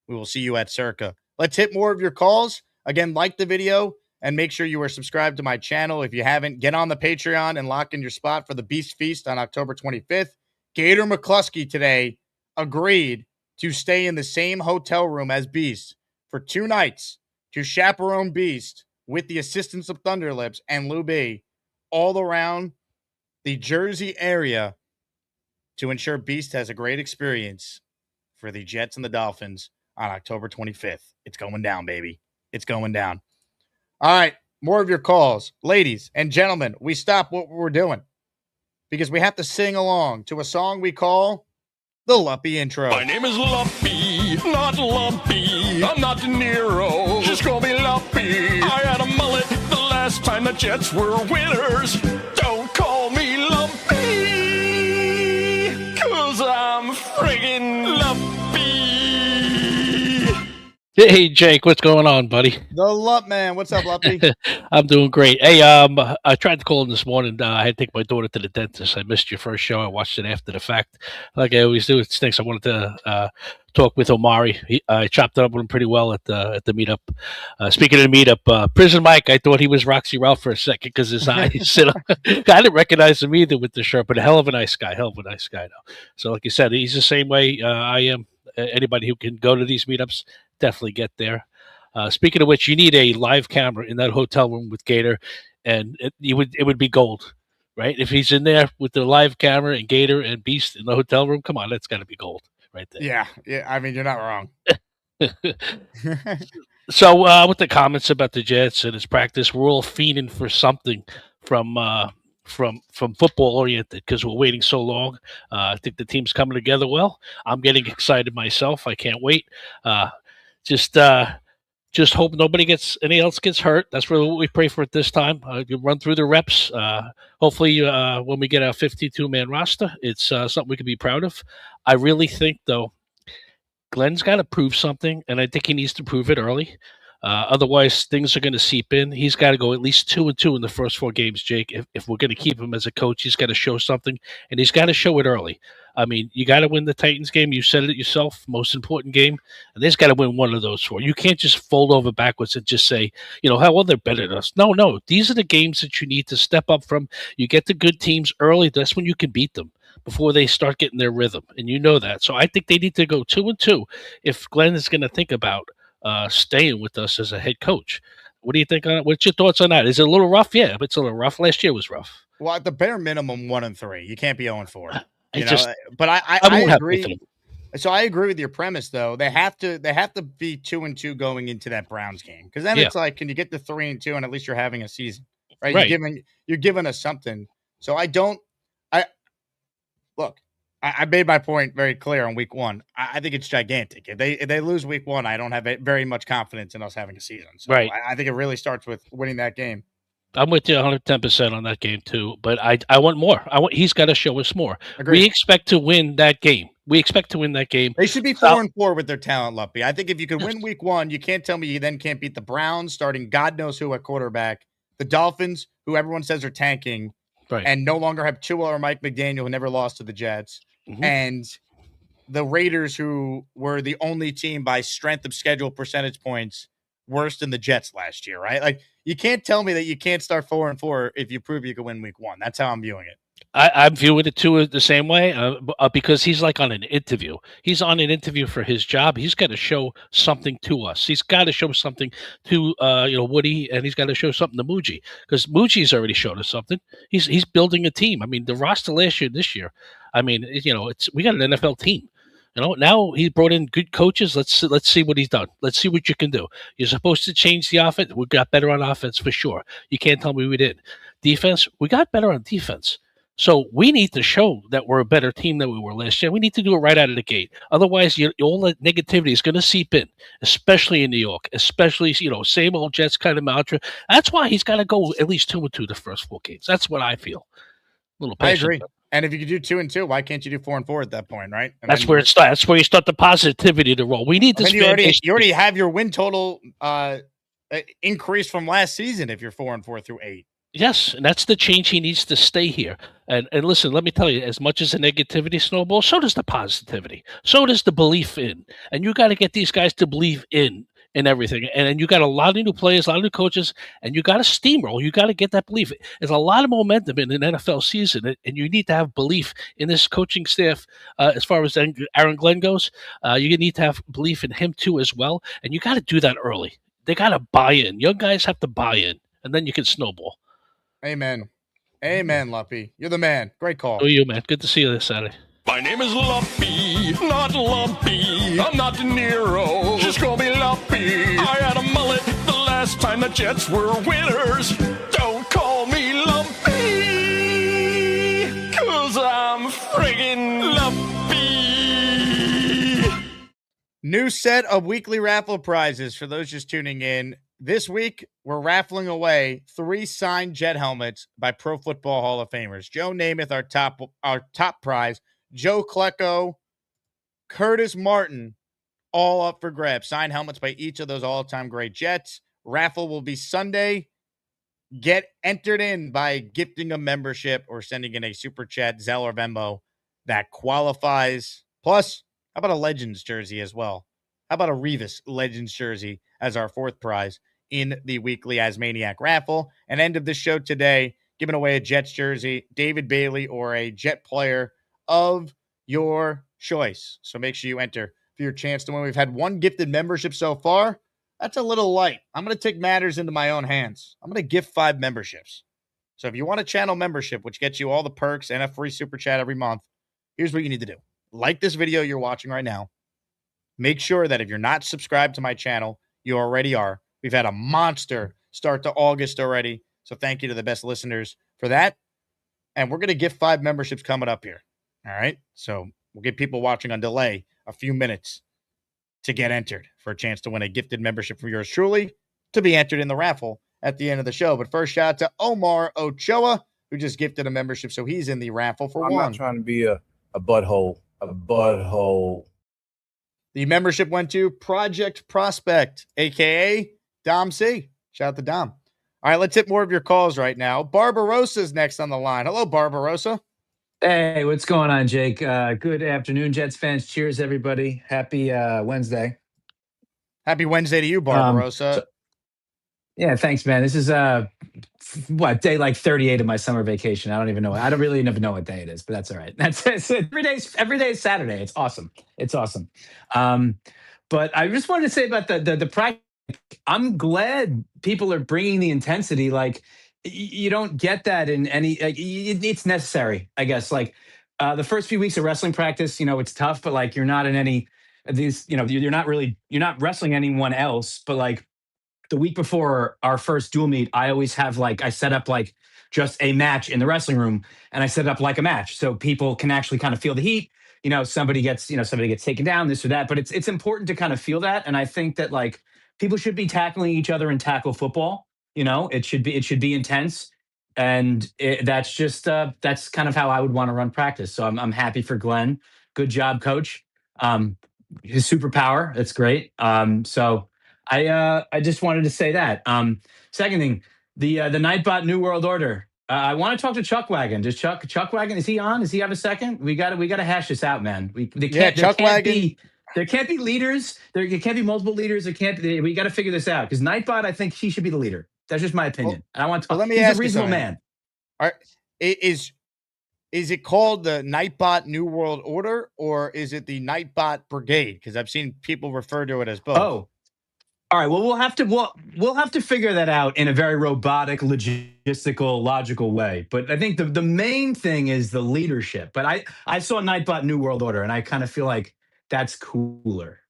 We will see you at Circa. Let's hit more of your calls. Again, like the video and make sure you are subscribed to my channel. If you haven't, get on the Patreon and lock in your spot for the Beast Feast on October 25th. Gator McCluskey today agreed to stay in the same hotel room as Beast for 2 nights to chaperone Beast with the assistance of Thunderlips and Lou B all around the Jersey area to ensure Beast has a great experience for the Jets and the Dolphins on October 25th. It's going down, baby. It's going down. All right, more of your calls. Ladies and gentlemen, we stop what we're doing because we have to sing along to a song we call the Lumpy Intro. My name is Lumpy, not Lumpy. I'm not De Niro, just call me Lumpy. I had a mullet the last time the Jets were winners. Don't call me Lumpy, 'cause I'm friggin' Lumpy. Hey, Jake, what's going on, buddy? The Lump Man. What's up, Lumpy? I'm doing great. Hey, I tried to call in this morning. I had to take my daughter to the dentist. I missed your first show. I watched it after the fact, like I always do. It stinks. I wanted to talk with Omari. I chopped it up with him pretty well at the meetup. Speaking of the meetup, Prison Mike, I thought he was Roxy Ralph for a second because his eyes. I didn't recognize him either with the shirt, but a hell of a nice guy. Hell of a nice guy, though. So, like you said, he's the same way I am. Anybody who can go to these meetups, definitely get there. Speaking of which, you need a live camera in that hotel room with Gator, and it would be gold, right? If he's in there with the live camera and Gator and Beast in the hotel room, come on, that's got to be gold right there. Yeah. I mean, you're not wrong. So with the comments about the Jets and his practice, we're all fiending for something from football oriented because we're waiting so long. I think the team's coming together well. I'm getting excited myself. I can't wait. Just hope nobody else gets hurt. That's really what we pray for at this time. You run through the reps. Hopefully, when we get our 52-man roster, it's something we can be proud of. I really think, though, Glenn's got to prove something, and I think he needs to prove it early. Otherwise, things are going to seep in. He's got to go at least 2-2 in the first 4 games, Jake. If we're going to keep him as a coach, he's got to show something, and he's got to show it early. I mean, you got to win the Titans game. You said it yourself, most important game, and they've got to win one of those 4. You can't just fold over backwards and just say, how well they're better than us. No. These are the games that you need to step up from. You get the good teams early. That's when you can beat them before they start getting their rhythm, and you know that. So I think they need to go 2-2 if Glenn is going to think about staying with us as a head coach. What do you think on it? What's your thoughts on that? Is it a little rough? Yeah, but it's a little rough. Last year was rough. Well, at the bare minimum, 1-3. You can't be 0-4. But I I agree. So I agree with your premise, though. They have to be 2-2 going into that Browns game because then it's like, can you get to 3-2 and at least you're having a season, right? You're giving us something. So look. I made my point very clear on week 1. I think it's gigantic. If they lose week 1, I don't have very much confidence in us having a season. So I think it really starts with winning that game. I'm with you 110% on that game too, but I want more. He's got to show us more. Agreed. We expect to win that game. They should be 4-4 with their talent, Lumpy. I think if you could win week 1, you can't tell me you then can't beat the Browns, starting God knows who at quarterback, the Dolphins, who everyone says are tanking, and no longer have Tua or Mike McDaniel, who never lost to the Jets. Mm-hmm. And the Raiders, who were the only team by strength of schedule percentage points worse than the Jets last year, right? Like, you can't tell me that you can't start 4-4 if you prove you can win week 1. That's how I'm viewing it. I'm viewing it too the same way because he's like on an interview. He's on an interview for his job. He's got to show something to us. He's got to show something to Woody, and he's got to show something to Muji because Muji's already showed us something. He's building a team. I mean, the roster last year, this year. I mean, we got an NFL team. Now he brought in good coaches. Let's see what he's done. Let's see what you can do. You're supposed to change the offense. We got better on offense for sure. You can't tell me we didn't. Defense, we got better on defense. So we need to show that we're a better team than we were last year. We need to do it right out of the gate. Otherwise, all that negativity is going to seep in, especially in New York, especially, same old Jets kind of mantra. That's why he's got to go at least 2-2 the first 4 games. That's what I feel. I agree. And if you could do 2-2, why can't you do 4-4 at that point, right? And that's where it starts. That's where you start the positivity to roll. We need this. You already have your win total increase from last season if you're 4-4 through 8. Yes, and that's the change. He needs to stay here. And listen, let me tell you, as much as the negativity snowballs, so does the positivity. So does the belief in. And you got to get these guys to believe in everything. And then you got a lot of new players, a lot of new coaches, and you got to steamroll. You got to get that belief. There's a lot of momentum in an NFL season, and you need to have belief in this coaching staff as far as Aaron Glenn goes. You need to have belief in him too as well, and you got to do that early. They got to buy in. Young guys have to buy in, and then you can snowball. Amen, Lumpy. You're the man. Great call. Oh, you, man. Good to see you this Saturday. My name is Lumpy, not Lumpy. I'm not De Niro. Just call me Lumpy. I had a mullet the last time the Jets were winners. Don't call me Lumpy, 'cause I'm friggin' Lumpy. New set of weekly raffle prizes for those just tuning in. This week, we're raffling away 3 signed Jet helmets by Pro Football Hall of Famers. Joe Namath, our top prize. Joe Klecko, Curtis Martin, all up for grabs. Signed helmets by each of those all-time great Jets. Raffle will be Sunday. Get entered in by gifting a membership or sending in a super chat, Zelle or Venmo that qualifies. Plus, how about a Legends jersey as well? How about a Revis Legends jersey as our fourth prize in the weekly Asmaniac raffle? And end of the show today, giving away a Jets jersey, David Bailey, or a Jet player of your choice. So make sure you enter for your chance to win. We've had one gifted membership so far. That's a little light. I'm going to take matters into my own hands. I'm going to gift 5 memberships. So if you want a channel membership, which gets you all the perks and a free super chat every month, here's what you need to do. Like this video you're watching right now. Make sure that if you're not subscribed to my channel, you already are. We've had a monster start to August already. So thank you to the best listeners for that. And we're going to gift 5 memberships coming up here. All right. So we'll give people watching on delay a few minutes to get entered for a chance to win a gifted membership from yours truly to be entered in the raffle at the end of the show. But first, shout out to Omar Ochoa, who just gifted a membership, so he's in the raffle for I'm one. not trying to be a butthole. A butthole. The membership went to Project Prospect, a.k.a. Dom C. Shout out to Dom. All right, let's hit more of your calls right now. Barbarossa's next on the line. Hello, Barbarossa. Hey, what's going on, Jake? Good afternoon, Jets fans. Cheers, everybody. Happy Wednesday. Happy Wednesday to you, Barbarossa. Yeah, thanks, man. This is day like 38 of my summer vacation. I don't even know. I don't really even know what day it is, but that's all right. It's every day is Saturday. It's awesome. It's awesome. But I just wanted to say about the practice. I'm glad people are bringing the intensity. Like you don't get that in any. Like, it's necessary, I guess. Like the first few weeks of wrestling practice, it's tough, but like you're not in any of these. You're not wrestling anyone else, but like. The week before our first dual meet, I always have I set up just a match in the wrestling room, and I set up like a match so people can actually kind of feel the heat. Somebody gets taken down, this or that. But it's important to kind of feel that, and I think that people should be tackling each other in tackle football. It should be intense, and that's kind of how I would want to run practice. So I'm happy for Glenn. Good job, coach. His superpower, that's great. So. I just wanted to say that. Second thing, the Nightbot New World Order. I want to talk to Chuck Wagon. Does Chuck Wagon, is he on? Does he have a second? We got to hash this out, man. There can't be leaders. There can't be multiple leaders. We got to figure this out because Nightbot, I think he should be the leader. That's just my opinion. And I want to talk. Let me he's ask a reasonable man. Is it called the Nightbot New World Order or is it the Nightbot Brigade? Because I've seen people refer to it as both. Oh. All right. Well, we'll have to figure that out in a very robotic, logistical, logical way. But I think the main thing is the leadership. But I saw Nightbot New World Order, and I kind of feel like that's cooler.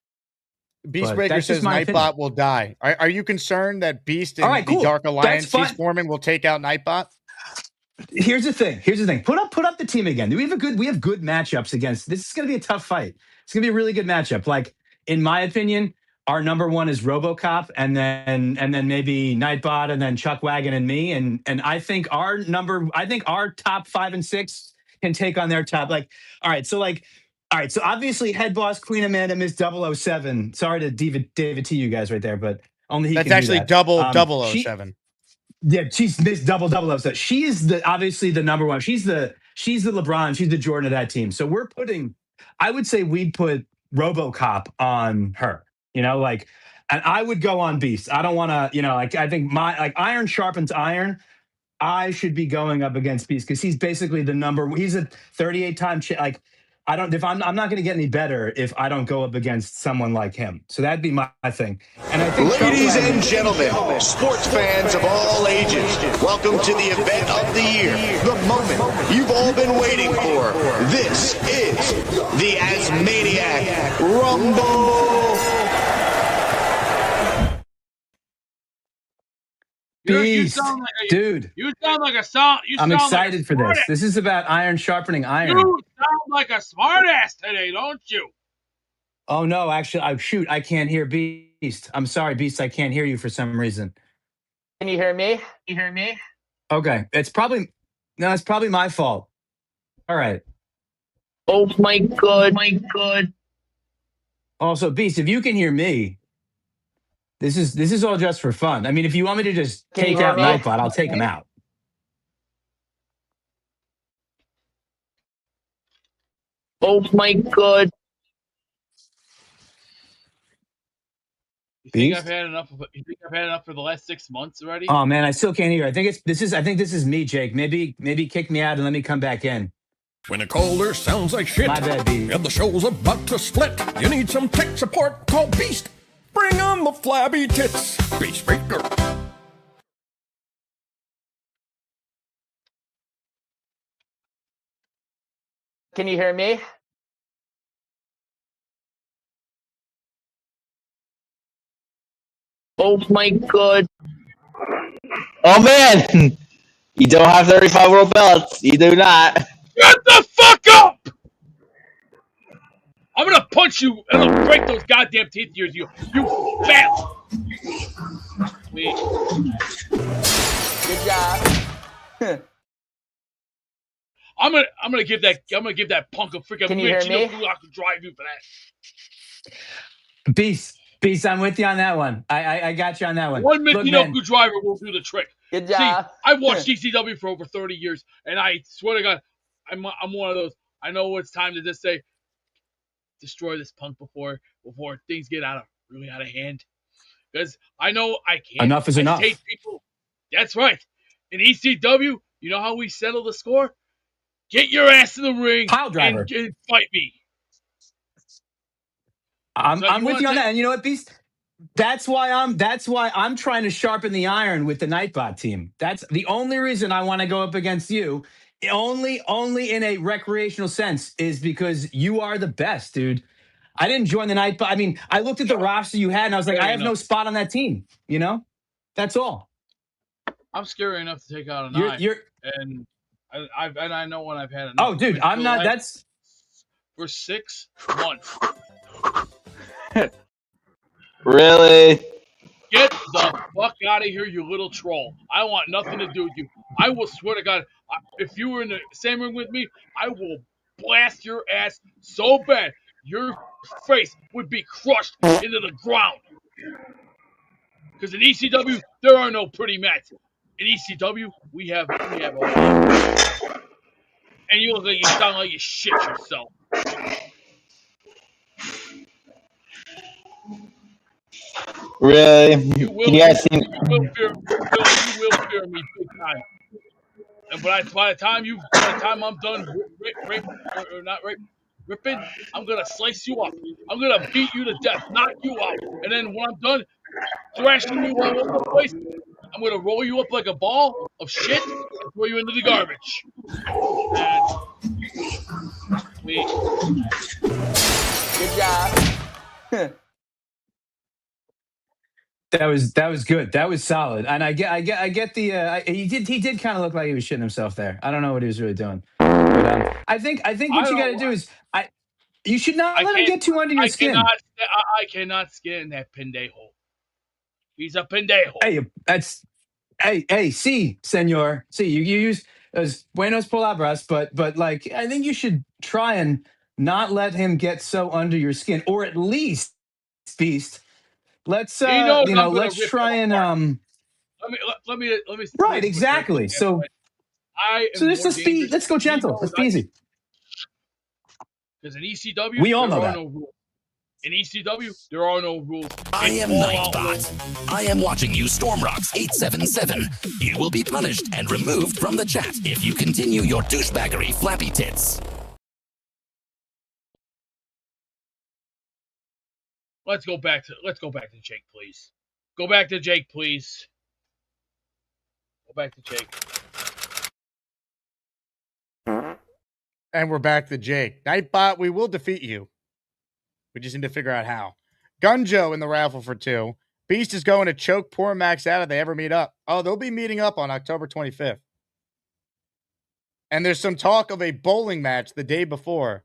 Beastbreaker says Nightbot will die. Are you concerned that Beast and the Dark Alliance he's forming will take out Nightbot? Here's the thing. Put up the team again. We have good matchups against. This is going to be a tough fight. It's going to be a really good matchup. Like in my opinion. Our number one is RoboCop, and then maybe Nightbot, and then Chuck Wagon and me, and I think our top 5 and 6 can take on their top. So obviously Head Boss, Queen Amanda, Miss 007. Sorry to David to you guys right there, but only he that's can actually do that. double 007. She's Miss 007. She is obviously the number one. She's the LeBron. She's the Jordan of that team. So I would say we'd put RoboCop on her. And I would go on Beast. I don't want to, I think iron sharpens iron. I should be going up against Beast because he's basically he's a 38-time I'm not going to get any better if I don't go up against someone like him. So that'd be my thing. And I think ladies and gentlemen, sports fans of all ages, welcome to the event of the year, the moment you've all been waiting for. This is the Asmaniac Rumble. Beast, dude. You sound like a song. I'm excited for this. This is about iron sharpening iron. You sound like a smartass today, don't you? Oh no, actually, I can't hear Beast. I'm sorry, Beast. I can't hear you for some reason. Can you hear me? Okay, it's probably my fault. All right. Oh my god. Also, Beast, if you can hear me, this is all just for fun. I mean, if you want me to just Can you take hear out me? Nightbot, I'll take him out. Oh my god. You think I've Beast? had enough of it? You think I've had enough for the last 6 months already? Oh man, I still can't hear. I think this is me, Jake. Maybe kick me out and let me come back in. When a caller sounds like shit My bad, Beast. and the show's about to split, you need some tech support, call Beast. Bring on the flabby tits, Beast Speaker. Can you hear me? Oh my god. Oh man, you don't have 35 world belts. You do not. Shut the fuck up! I'm gonna punch you and I'll break those goddamn teeth of yours, you fat. Wait. Good job. I'm gonna give that punk a freaking Can you hear me? Gulak to drive you for that. Beast, I'm with you on that one. I got you on that one. One Look, man. Michinoku driver will do the trick. Good job. See, I've watched ECW for over 30 years, and I swear to God, I'm one of those. I know it's time to just say, destroy this punk before things get really out of hand. Because I know I can't Enough is enough. people. That's right. In ECW, you know how we settle the score? Get your ass in the ring and fight me. I'm with you on that. And you know what, Beast? That's why I'm trying to sharpen the iron with the Nightbot team. That's the only reason I want to go up against you. Only in a recreational sense is because you are the best, dude. I didn't join the Nightbot. I mean, I looked at the roster you had and I was like, I have no spot on that team. You know, that's all. I'm scary enough to take out an eye. And I know when I've had enough. Oh, dude, I'm not. That's for 6 months. Really? Get the fuck out of here, you little troll. I want nothing to do with you. I will swear to God, if you were in the same room with me, I will blast your ass so bad your face would be crushed into the ground. Because in ECW, there are no pretty mats. In ECW, we have all. And you look like you sound like you shit yourself. Really? You will fear me big time. And by the time I'm done ripping, I'm gonna slice you up. I'm gonna beat you to death, knock you out, and then when I'm done thrashing you all over the place, I'm gonna roll you up like a ball of shit and throw you into the garbage. Good job. That was good. That was solid. And I get the he did kind of look like he was shitting himself there. I don't know what he was really doing. But I think what you got to do is you should not let him get too under your skin. I cannot skin that pendejo. He's a pendejo. Hey, see, senor. See, you use as buenos palabras, but like I think you should try and not let him get so under your skin, or at least, Beast. Let's let's try and Let me right, exactly. So let's go gentle. Let's be easy. Because in ECW, we all know there are that. no rules. In ECW, there are no rules. I am Nightbot. I am watching you, Stormrocks 877. You will be punished and removed from the chat if you continue your douchebaggery, flappy tits. Let's go back to Jake, please. Go back to Jake, please. Go back to Jake. And we're back to Jake. Nightbot, we will defeat you. We just need to figure out how. Gunjo in the raffle for 2. Beast is going to choke poor Max out if they ever meet up. Oh, they'll be meeting up on October 25th. And there's some talk of a bowling match the day before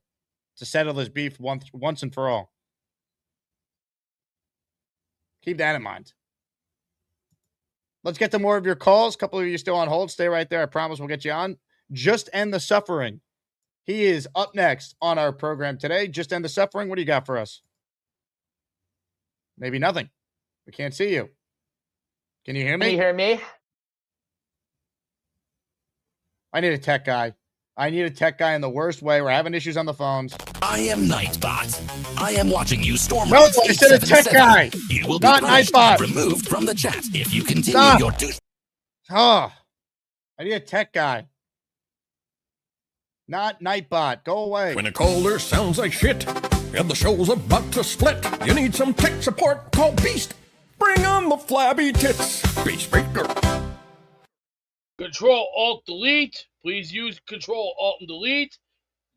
to settle this beef once and for all. Keep that in mind. Let's get to more of your calls. A couple of you still on hold. Stay right there. I promise we'll get you on. Just End the Suffering. He is up next on our program today. Just End the Suffering. What do you got for us? Maybe nothing. We can't see you. Can you hear me? Can you hear me? I need a tech guy. I need a tech guy in the worst way. We're having issues on the phones. I am Nightbot. I am watching you storm. No, I said a tech guy. You will be Not punished Nightbot. and removed from the chat if you continue Stop. your douche. Oh, I need a tech guy. Not Nightbot. Go away. When a caller sounds like shit and the show's about to split, you need some tech support. Call Beast. Bring on the flabby tits. Beast Breaker. Control Alt Delete. Please use Control Alt and Delete.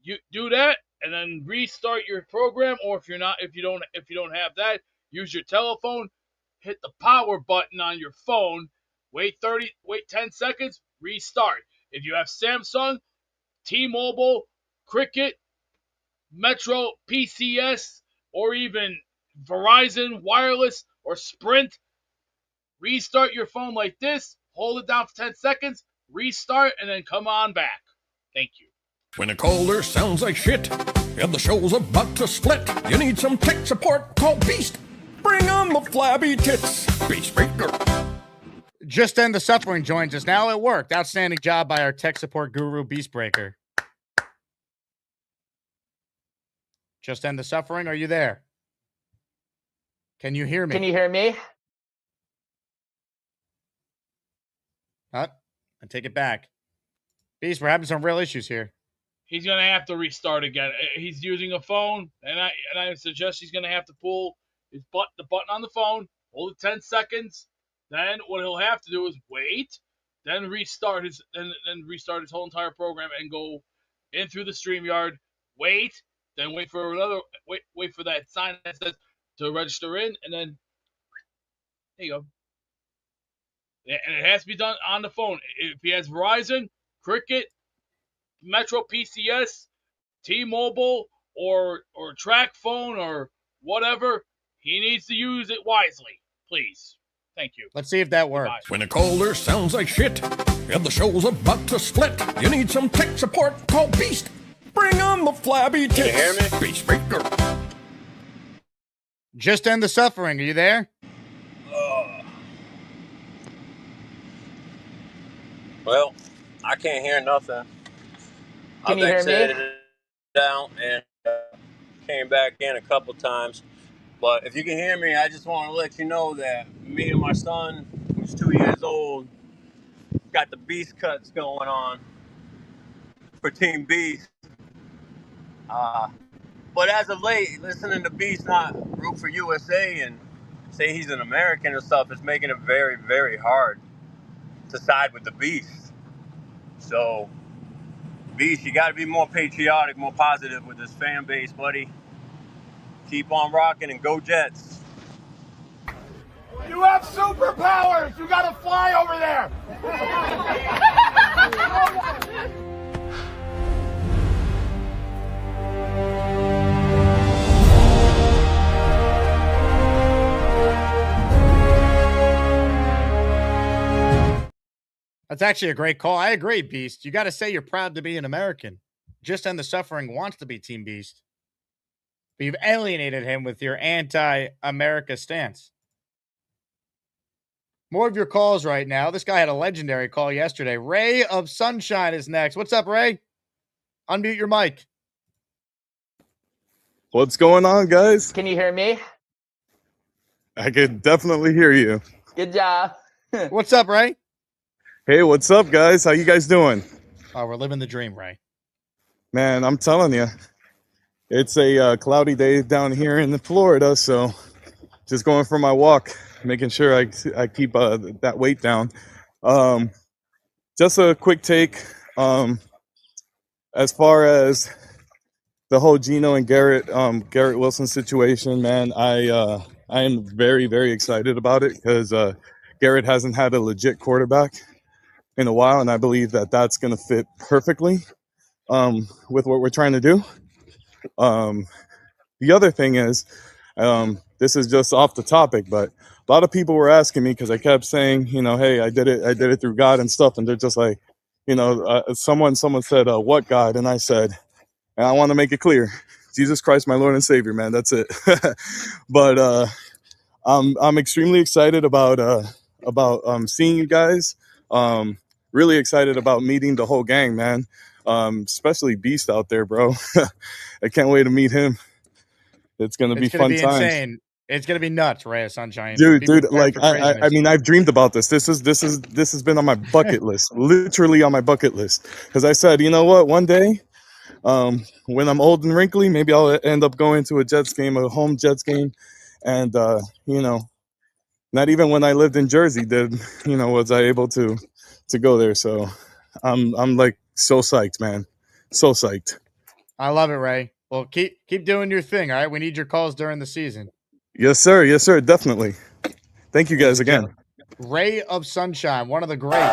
You do that and then restart your program. Or if you don't have that, use your telephone. Hit the power button on your phone. Wait 10 seconds. Restart. If you have Samsung, T-Mobile, Cricket, Metro, PCS, or even Verizon Wireless or Sprint, restart your phone like this. Hold it down for 10 seconds, restart, and then come on back. Thank you. When a caller sounds like shit and the show's about to split, you need some tech support. Call Beast. Bring on the flabby tits. Beast Breaker. Just End the Suffering joins us now. It worked. Outstanding job by our tech support guru, Beastbreaker. Just End the Suffering, are you there? Can you hear me? Can you hear me? I take it back. Beast, we're having some real issues here. He's gonna have to restart again. He's using a phone, and I suggest he's gonna have to pull the button on the phone, hold it 10 seconds. Then what he'll have to do is wait, then restart his whole entire program and go in through the StreamYard. Wait, then wait for that sign that says to register in, and then there you go. And it has to be done on the phone. If he has Verizon, Cricket, Metro PCS, T-Mobile, or Track Phone or whatever, he needs to use it wisely, please. Thank you. Let's see if that works. Goodbye. When a caller sounds like shit and the show's about to split, you need some tech support. Call Beast. Bring on the flabby tits. Can you hear me? Beast Breaker. Just End the Suffering, are you there? Well, I can't hear nothing. Can you hear me? It down and came back in a couple times. But if you can hear me, I just want to let you know that me and my son, who's 2 years old, got the Beast cuts going on for Team Beast. But as of late, listening to Beast not root for USA and say he's an American and stuff is making it very, very hard to side with the Beast. So, Beast, you got to be more patriotic, more positive with this fan base, buddy. Keep on rocking and go Jets. You have superpowers! You gotta fly over there! That's actually a great call. I agree, Beast. You got to say you're proud to be an American. Just End the Suffering wants to be Team Beast. But you've alienated him with your anti-America stance. More of your calls right now. This guy had a legendary call yesterday. Ray of Sunshine is next. What's up, Ray? Unmute your mic. What's going on, guys? Can you hear me? I can definitely hear you. Good job. What's up, Ray? Hey, what's up, guys? How you guys doing? Oh, we're living the dream, Ray. Man, I'm telling you, it's a cloudy day down here in Florida, so just going for my walk, making sure I keep that weight down. Just a quick take. As far as the whole Geno and Garrett Wilson situation, man, I am very, very excited about it because Garrett hasn't had a legit quarterback in a while, and I believe that that's going to fit perfectly with what we're trying to do. The other thing is, this is just off the topic, but a lot of people were asking me because I kept saying, hey, I did it through God and stuff, and they're just like, someone said, what God? And I said, and I want to make it clear, Jesus Christ, my Lord and Savior, man, that's it. But I'm extremely excited about seeing you guys. Really excited about meeting the whole gang, man. Especially Beast out there, bro. I can't wait to meet him. It's gonna be fun times. Insane. It's gonna be nuts, Ray of Sunshine. Dude, Be like prepared for I craziness. mean, I've dreamed about this. This has been on my bucket list, literally on my bucket list. Because I said, you know what, one day, when I'm old and wrinkly, maybe I'll end up going to a Jets game, a home Jets game, and you know, not even when I lived in Jersey was I able to go there. So I'm like so psyched, man, so psyched. I love it, Ray. Well, keep doing your thing. All right, we need your calls during the season. Yes, sir. Yes, sir. Definitely. Thank you guys again. Ray of Sunshine, one of the greats.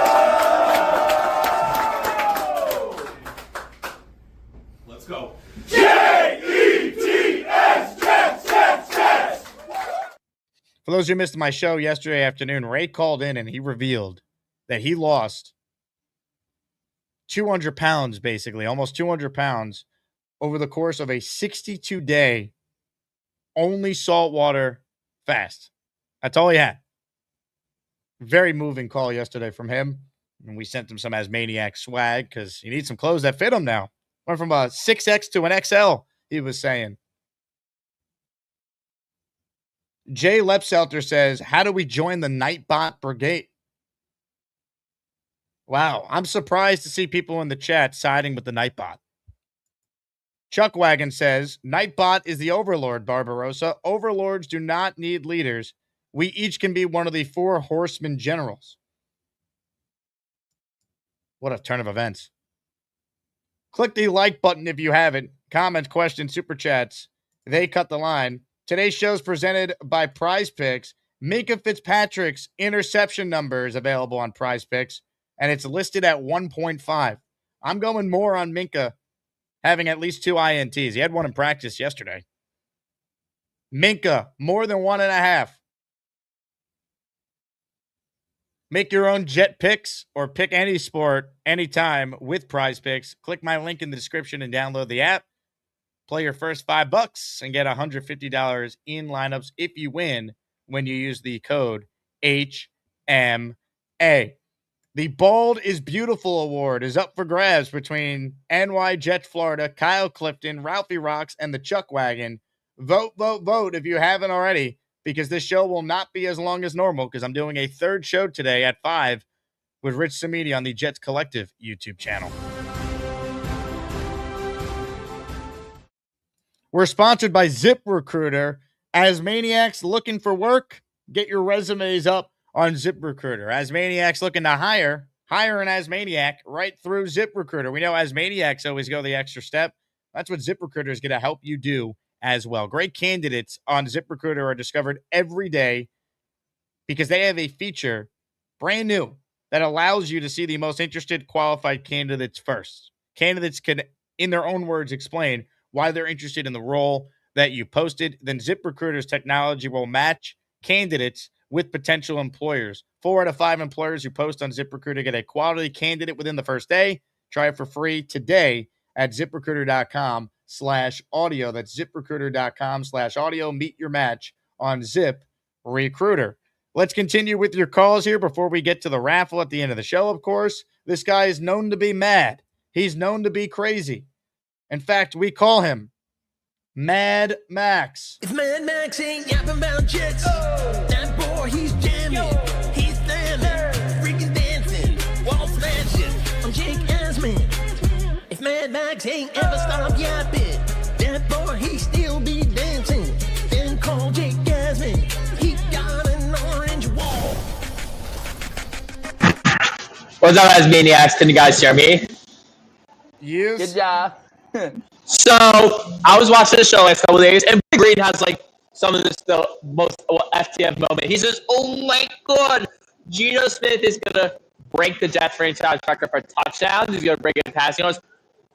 Let's go. J-E-T-S, Jets, Jets, Jets. For those who missed my show yesterday afternoon, Ray called in and he revealed that he lost 200 pounds, basically, almost 200 pounds over the course of a 62-day only saltwater fast. That's all he had. Very moving call yesterday from him. And we sent him some Asmaniac swag because he needs some clothes that fit him now. Went from a 6X to an XL, he was saying. Jay Lepselter says, how do we join the Nightbot Brigade? Wow, I'm surprised to see people in the chat siding with the Nightbot. Chuck Wagon says, Nightbot is the overlord, Barbarossa. Overlords do not need leaders. We each can be one of the 4 horsemen generals. What a turn of events. Click the like button if you haven't. Comments, questions, super chats. They cut the line. Today's show is presented by PrizePicks. Minka Fitzpatrick's interception number is available on PrizePicks, and it's listed at 1.5. I'm going more on Minka having at least 2 INTs. He had one in practice yesterday. Minka, more than 1.5. Make your own Jet picks or pick any sport anytime with PrizePicks. Click my link in the description and download the app. Play your first $5 and get $150 in lineups if you win when you use the code HMA. The Bald is Beautiful Award is up for grabs between SNY Jets Florida, Kyle Clifton, Ralphie Rocks, and the Chuck Wagon. Vote, vote, vote if you haven't already, because this show will not be as long as normal because I'm doing a third show today at 5 with Rich Samedi on the Jets Collective YouTube channel. We're sponsored by ZipRecruiter. Asmaniacs looking for work? Get your resumes up on ZipRecruiter. Asmaniacs looking to hire an Asmaniac right through ZipRecruiter. We know Asmaniacs always go the extra step. That's what ZipRecruiter is going to help you do as well. Great candidates on ZipRecruiter are discovered every day because they have a feature, brand new, that allows you to see the most interested qualified candidates first. Candidates can, in their own words, explain why they're interested in the role that you posted. Then ZipRecruiter's technology will match candidates with potential employers. 4 out of 5 employers who post on ZipRecruiter get a quality candidate within the first day. Try it for free today at ZipRecruiter.com/audio. That's ZipRecruiter.com/audio. Meet your match on ZipRecruiter. Let's continue with your calls here before we get to the raffle at the end of the show, of course. This guy is known to be mad. He's known to be crazy. In fact, we call him Mad Max. If Mad Max ain't yapping about Jets, that boy, he's jamming, he's slamming, freaking dancing, wall smashing. I'm Jake Asman. If Mad Max ain't ever stopped yapping, that boy, he still be dancing. Then call Jake Asman. He got an orange wall. What's up, Asmaniacs? Can you guys hear me? Yes. Good job. So I was watching the show last couple of days, and Green has like some of the most FTF moment. He says, "Oh my God, Geno Smith is gonna break the Jets franchise record for touchdowns. He's gonna break it in passing yards."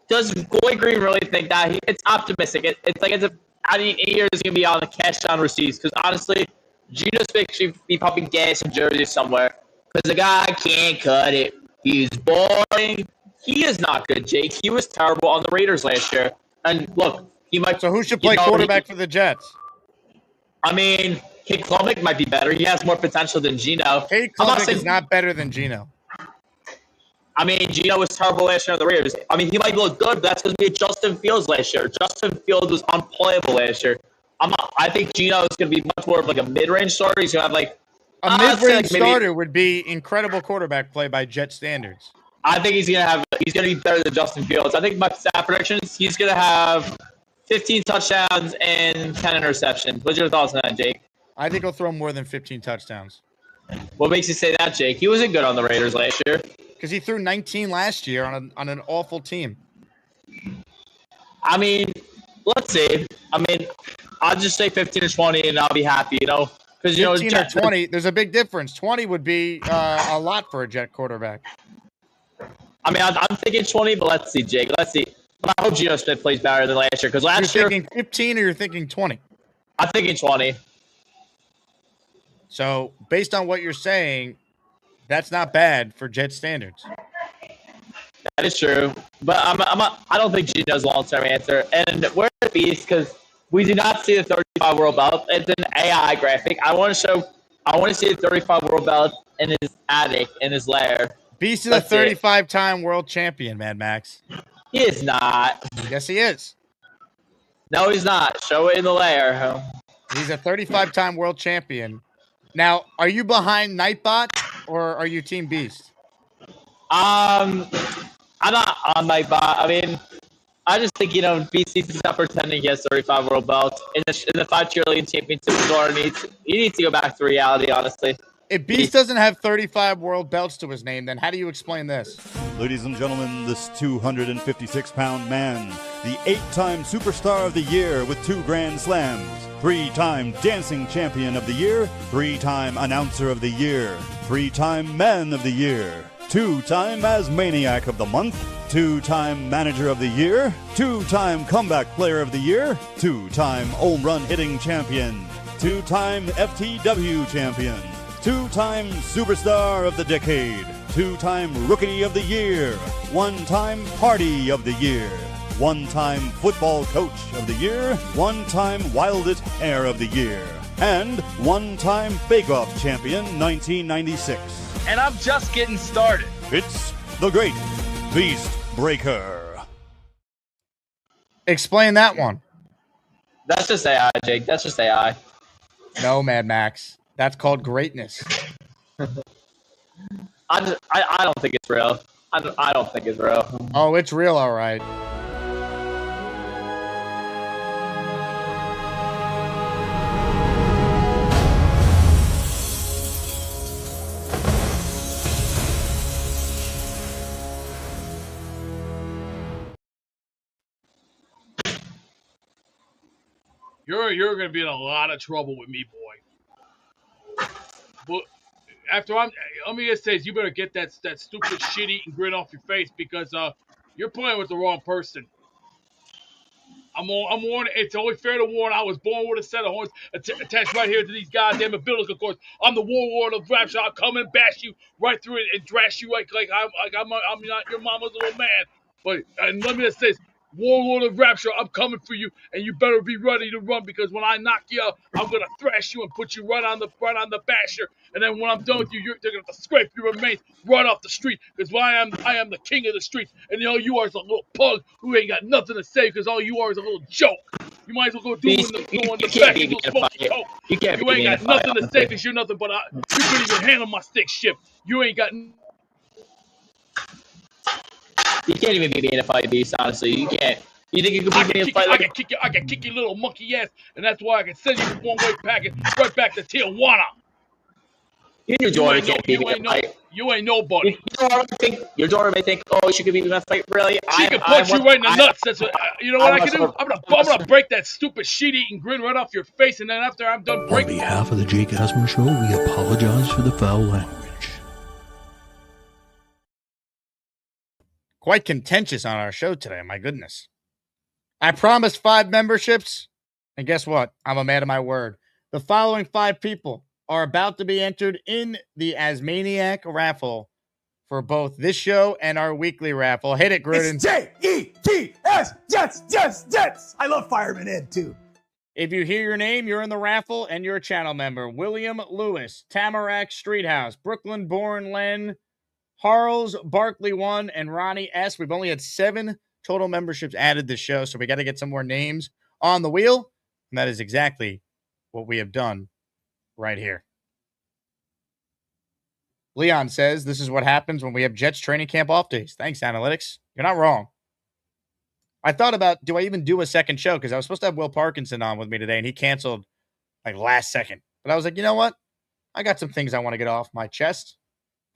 Does Goy Green really think that? It's optimistic. It's like out of 8 years he's gonna be on the cash down receipts. Because honestly, Geno Smith should be pumping gas in Jersey somewhere. Because the guy can't cut it. He's boring. He is not good, Jake. He was terrible on the Raiders last year. And look, he might. So who should play quarterback for the Jets? I mean, Kate Klubnik might be better. He has more potential than Gino. Kate Klubnik is not better than Gino. I mean, Gino was terrible last year on the Raiders. I mean, he might look good, but that's because we had Justin Fields last year. Justin Fields was unplayable last year. I think Gino is going to be much more of like a mid-range starter. He's going to have like a mid-range starter would be incredible quarterback play by Jet standards. I think he's going to be better than Justin Fields. I think my stat predictions, he's going to have 15 touchdowns and 10 interceptions. What's your thoughts on that, Jake? I think he'll throw more than 15 touchdowns. What makes you say that, Jake? He wasn't good on the Raiders last year. Because he threw 19 last year on an awful team. I mean, let's see. I mean, I'll just say 15 or 20, and I'll be happy, you know? Because 15 or 20, there's a big difference. 20 would be a lot for a Jet quarterback. I mean, I'm thinking 20, but let's see, Jake. Let's see. I hope Geno Smith plays better than last year. Because last year, you're thinking 15 or you're thinking 20? I'm thinking 20. So, based on what you're saying, that's not bad for Jet standards. That is true, but I don't think Geno's a long-term answer. And we're at Beast because we do not see the 35 world belt. It's an AI graphic. I want to see the 35 world belt in his attic, in his lair. Beast is a 35-time world champion, Mad Max. He is not. Yes, he is. No, he's not. Show it in the lair. He's a 35-time world champion. Now, are you behind Nightbot or are you Team Beast? I'm not on Nightbot. I mean, I just think, Beast needs to stop pretending he has 35 world belts. In the 5 cheerleading championship, he needs to go back to reality, honestly. If Beast doesn't have 35 world belts to his name, then how do you explain this? Ladies and gentlemen, this 256-pound man, the 8-time Superstar of the Year with 2 Grand Slams, 3-time Dancing Champion of the Year, 3-time Announcer of the Year, 3-time Man of the Year, 2-time Asmaniac of the Month, 2-time Manager of the Year, 2-time Comeback Player of the Year, 2-time Home Run Hitting Champion, 2-time FTW Champion, 2-time Superstar of the Decade, 2-time Rookie of the Year, 1-time Party of the Year, 1-time Football Coach of the Year, 1-time Wildest Hair of the Year, and 1-time Bake Off Champion 1996. And I'm just getting started. It's the Great Beast Breaker. Explain that one. That's just AI, Jake. That's just AI. No, Mad Max. That's called greatness. I don't think it's real. I don't think it's real. Oh, it's real, all right. You're going to be in a lot of trouble with me, boy. But let me just say, you better get that stupid shit-eating grin off your face because you're playing with the wrong person. I'm warning. It's only fair to warn. I was born with a set of horns attached right here to these goddamn umbilical cords. I'm the warlord of Rapture. I'll come and bash you right through it and thrash you like I'm not your mama's little man. But and let me just say this. Warlord of Rapture, I'm coming for you, and you better be ready to run because when I knock you out, I'm gonna thrash you and put you right on the basher. And then when I'm done with you, they're gonna have to scrape your remains right off the street because I am the king of the streets, and all you are is a little pug who ain't got nothing to say because all you are is a little joke. You might as well go doing the back and go smoking coke. You ain't got nothing to say because you're nothing but you couldn't even handle my stick shift. You ain't got. You can't even beat me in a fight, Beast, honestly. You can't. You think you can beat me in a fight? I can kick your little monkey ass, and that's why I can send you this one-way packet right back to Tijuana. Your daughter can't beat me in a fight. You ain't nobody. Your daughter may think, oh, she could beat me in a fight, really? She can punch you right in the nuts. That's what, you know what I can do? I'm gonna break that stupid shit-eating grin right off your face, and then after I'm done breaking... On behalf of the Jake Asman Show, we apologize for the foul language. Quite contentious on our show today, my goodness. I promised 5 memberships, and guess what? I'm a man of my word. The following 5 people are about to be entered in the Asmaniac raffle for both this show and our weekly raffle. Hit it, Gruden. It's Jets, Jets. I love Fireman Ed, too. If you hear your name, you're in the raffle and you're a channel member. William Lewis, Tamarack Streethouse, Brooklyn Born Len, Harles, Barkley 1, and Ronnie S. We've only had 7 total memberships added this show, so we got to get some more names on the wheel. And that is exactly what we have done right here. Leon says, this is what happens when we have Jets training camp off days. Thanks, Analytics. You're not wrong. I thought about, do I even do a second show? Because I was supposed to have Will Parkinson on with me today, and he canceled like last second. But I was like, you know what? I got some things I want to get off my chest,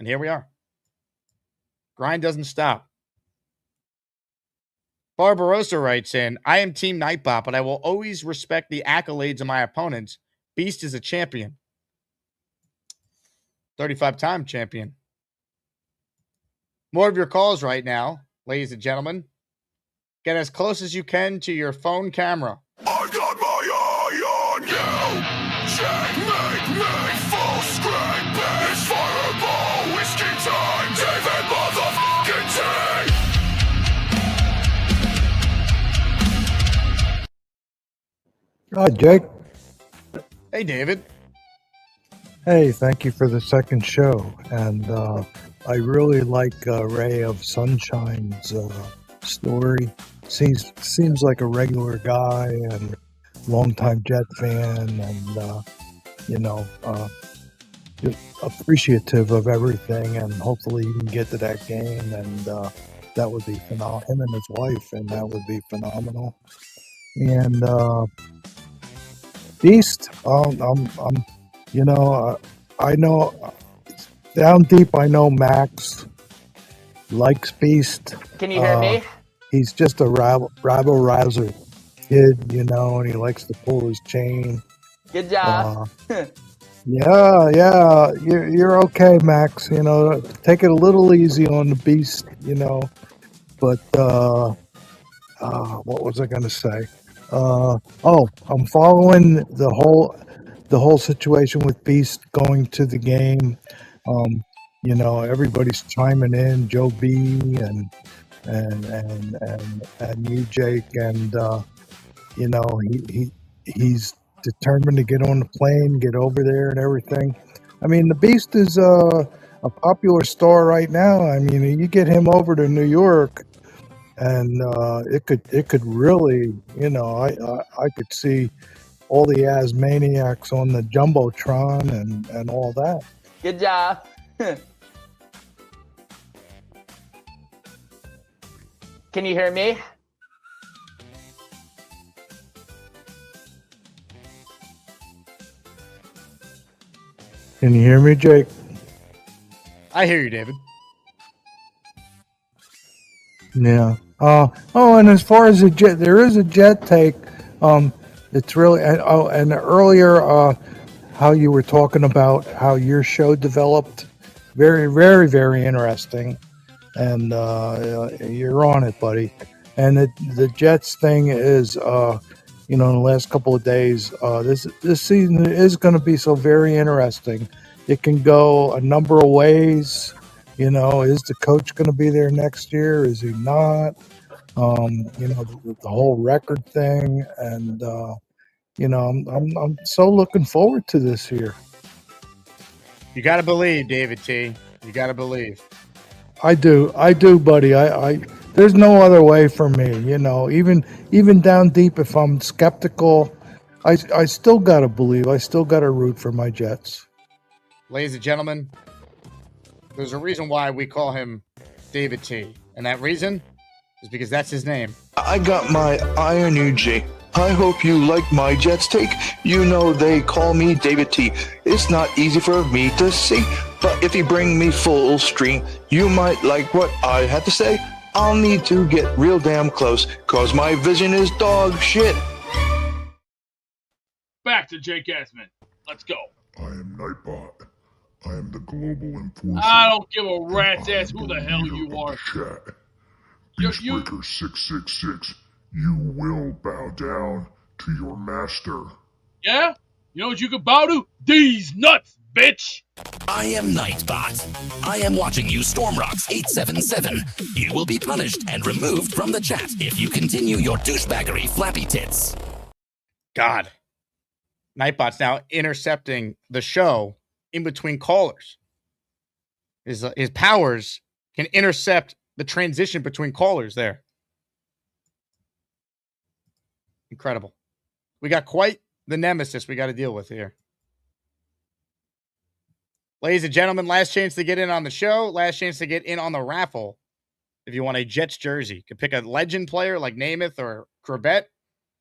and here we are. Grind doesn't stop. Barbarossa writes in, I am Team Nightbot, but I will always respect the accolades of my opponents. Beast is a champion. 35-time champion. More of your calls right now, ladies and gentlemen. Get as close as you can to your phone camera. I got my eye on you. Checkmate me, full screen beast, fireball, whiskey time, David motherfucking T. Hi, Jake. Hey, David. Hey, thank you for the second show. And I really like Ray of Sunshine's story. Seems like a regular guy and longtime Jet fan, and just appreciative of everything. And hopefully he can get to that game, and that would be phenomenal. Him and his wife, and that would be phenomenal. And Beast, I know down deep. I know Max likes Beast. Can you hear me? He's just a rabble-rouser kid, and he likes to pull his chain. Good job. Yeah, you're okay, Max. Take it a little easy on the Beast, But what was I going to say? I'm following the whole situation with Beast going to the game. Everybody's chiming in, Joe B and you, Jake, and he's determined to get on the plane, get over there, and everything. I mean, the Beast is a popular star right now. I mean, you get him over to New York, and it could really, I could see all the Asmaniacs on the Jumbotron and all that. Good job. Can you hear me? Can you hear me, Jake? I hear you, David. Yeah. And as far as the Jet, there is a Jet take. It's really and earlier how you were talking about how your show developed, very, very, very interesting, and you're on it, buddy. And the Jets thing is, in the last couple of days, this season is going to be so very interesting. It can go a number of ways. Is the coach going to be there next year? Is he not? The whole record thing, and I'm so looking forward to this year. You got to believe, David T. You got to believe. I do, buddy. I there's no other way for me. Even down deep, if I'm skeptical, I still got to believe. I still got to root for my Jets. Ladies and gentlemen, there's a reason why we call him David T. And that reason is because that's his name. I got my Iron UG. I hope you like my Jets take. They call me David T. It's not easy for me to see, but if you bring me full stream, you might like what I have to say. I'll need to get real damn close, cause my vision is dog shit. Back to Jake Asman. Let's go. I am Nightbot. I am the global enforcer. I don't give a rat's ass who the hell you are. Chat. Beastbreaker 666. You will bow down to your master. Yeah? You know what you could bow to? These nuts, bitch! I am Nightbot. I am watching you, Stormrocks877. You will be punished and removed from the chat if you continue your douchebaggery flappy tits. God. Nightbot's now intercepting the show in between callers. His powers can intercept the transition between callers there. Incredible. We got quite the nemesis we got to deal with here. Ladies and gentlemen, last chance to get in on the show. Last chance to get in on the raffle. If you want a Jets jersey, you can pick a legend player like Namath or Corbett,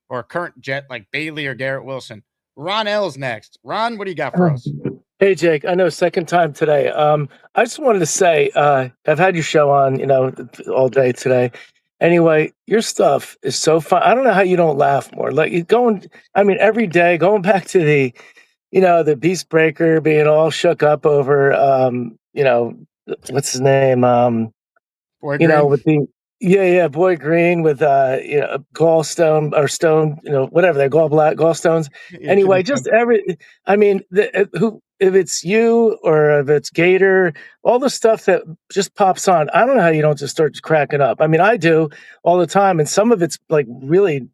or a current Jet like Bailey or Garrett Wilson. Ron L's next. Ron, what do you got for us? Hey, Jake. I know second time today. I just wanted to say I've had your show on, all day today. Anyway, your stuff is so fun. I don't know how you don't laugh more. Like every day, going back to the Beast Breaker being all shook up over, what's his name? Boy Green? With Boy Green with gallstone or stone, whatever they're gallstones. Yeah, Anyway, kidney just if it's you or if it's Gator, all the stuff that just pops on. I don't know how you don't just start cracking up. I mean, I do all the time, and some of it's like really,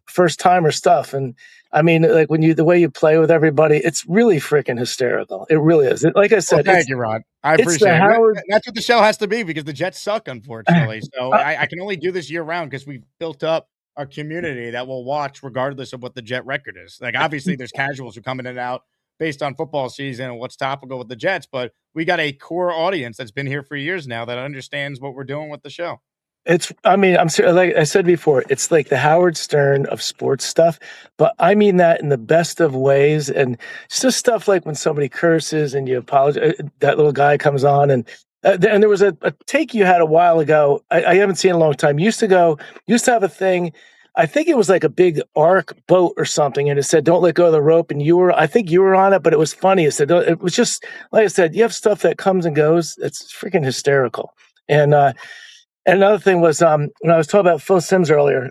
first timer stuff. And I mean, like the way you play with everybody, it's really freaking hysterical. It really is. Like I said, thank you, Ron. I appreciate it. That's what the show has to be because the Jets suck, unfortunately. So I can only do this year round because we've built up a community that will watch regardless of what the Jet record is. Like, obviously, there's casuals who come in and out based on football season and what's topical with the Jets, but we got a core audience that's been here for years now that understands what we're doing with the show. I'm serious. Like I said before, it's like the Howard Stern of sports stuff, but I mean that in the best of ways. And it's just stuff like when somebody curses and you apologize, that little guy comes on and there was a take you had a while ago. I haven't seen in a long time. Used to have a thing. I think it was like a big arc boat or something. And it said, don't let go of the rope. And I think you were on it, but it was funny. It said, it was just, like I said, you have stuff that comes and goes. It's freaking hysterical. And another thing was, when I was talking about Phil Simms earlier,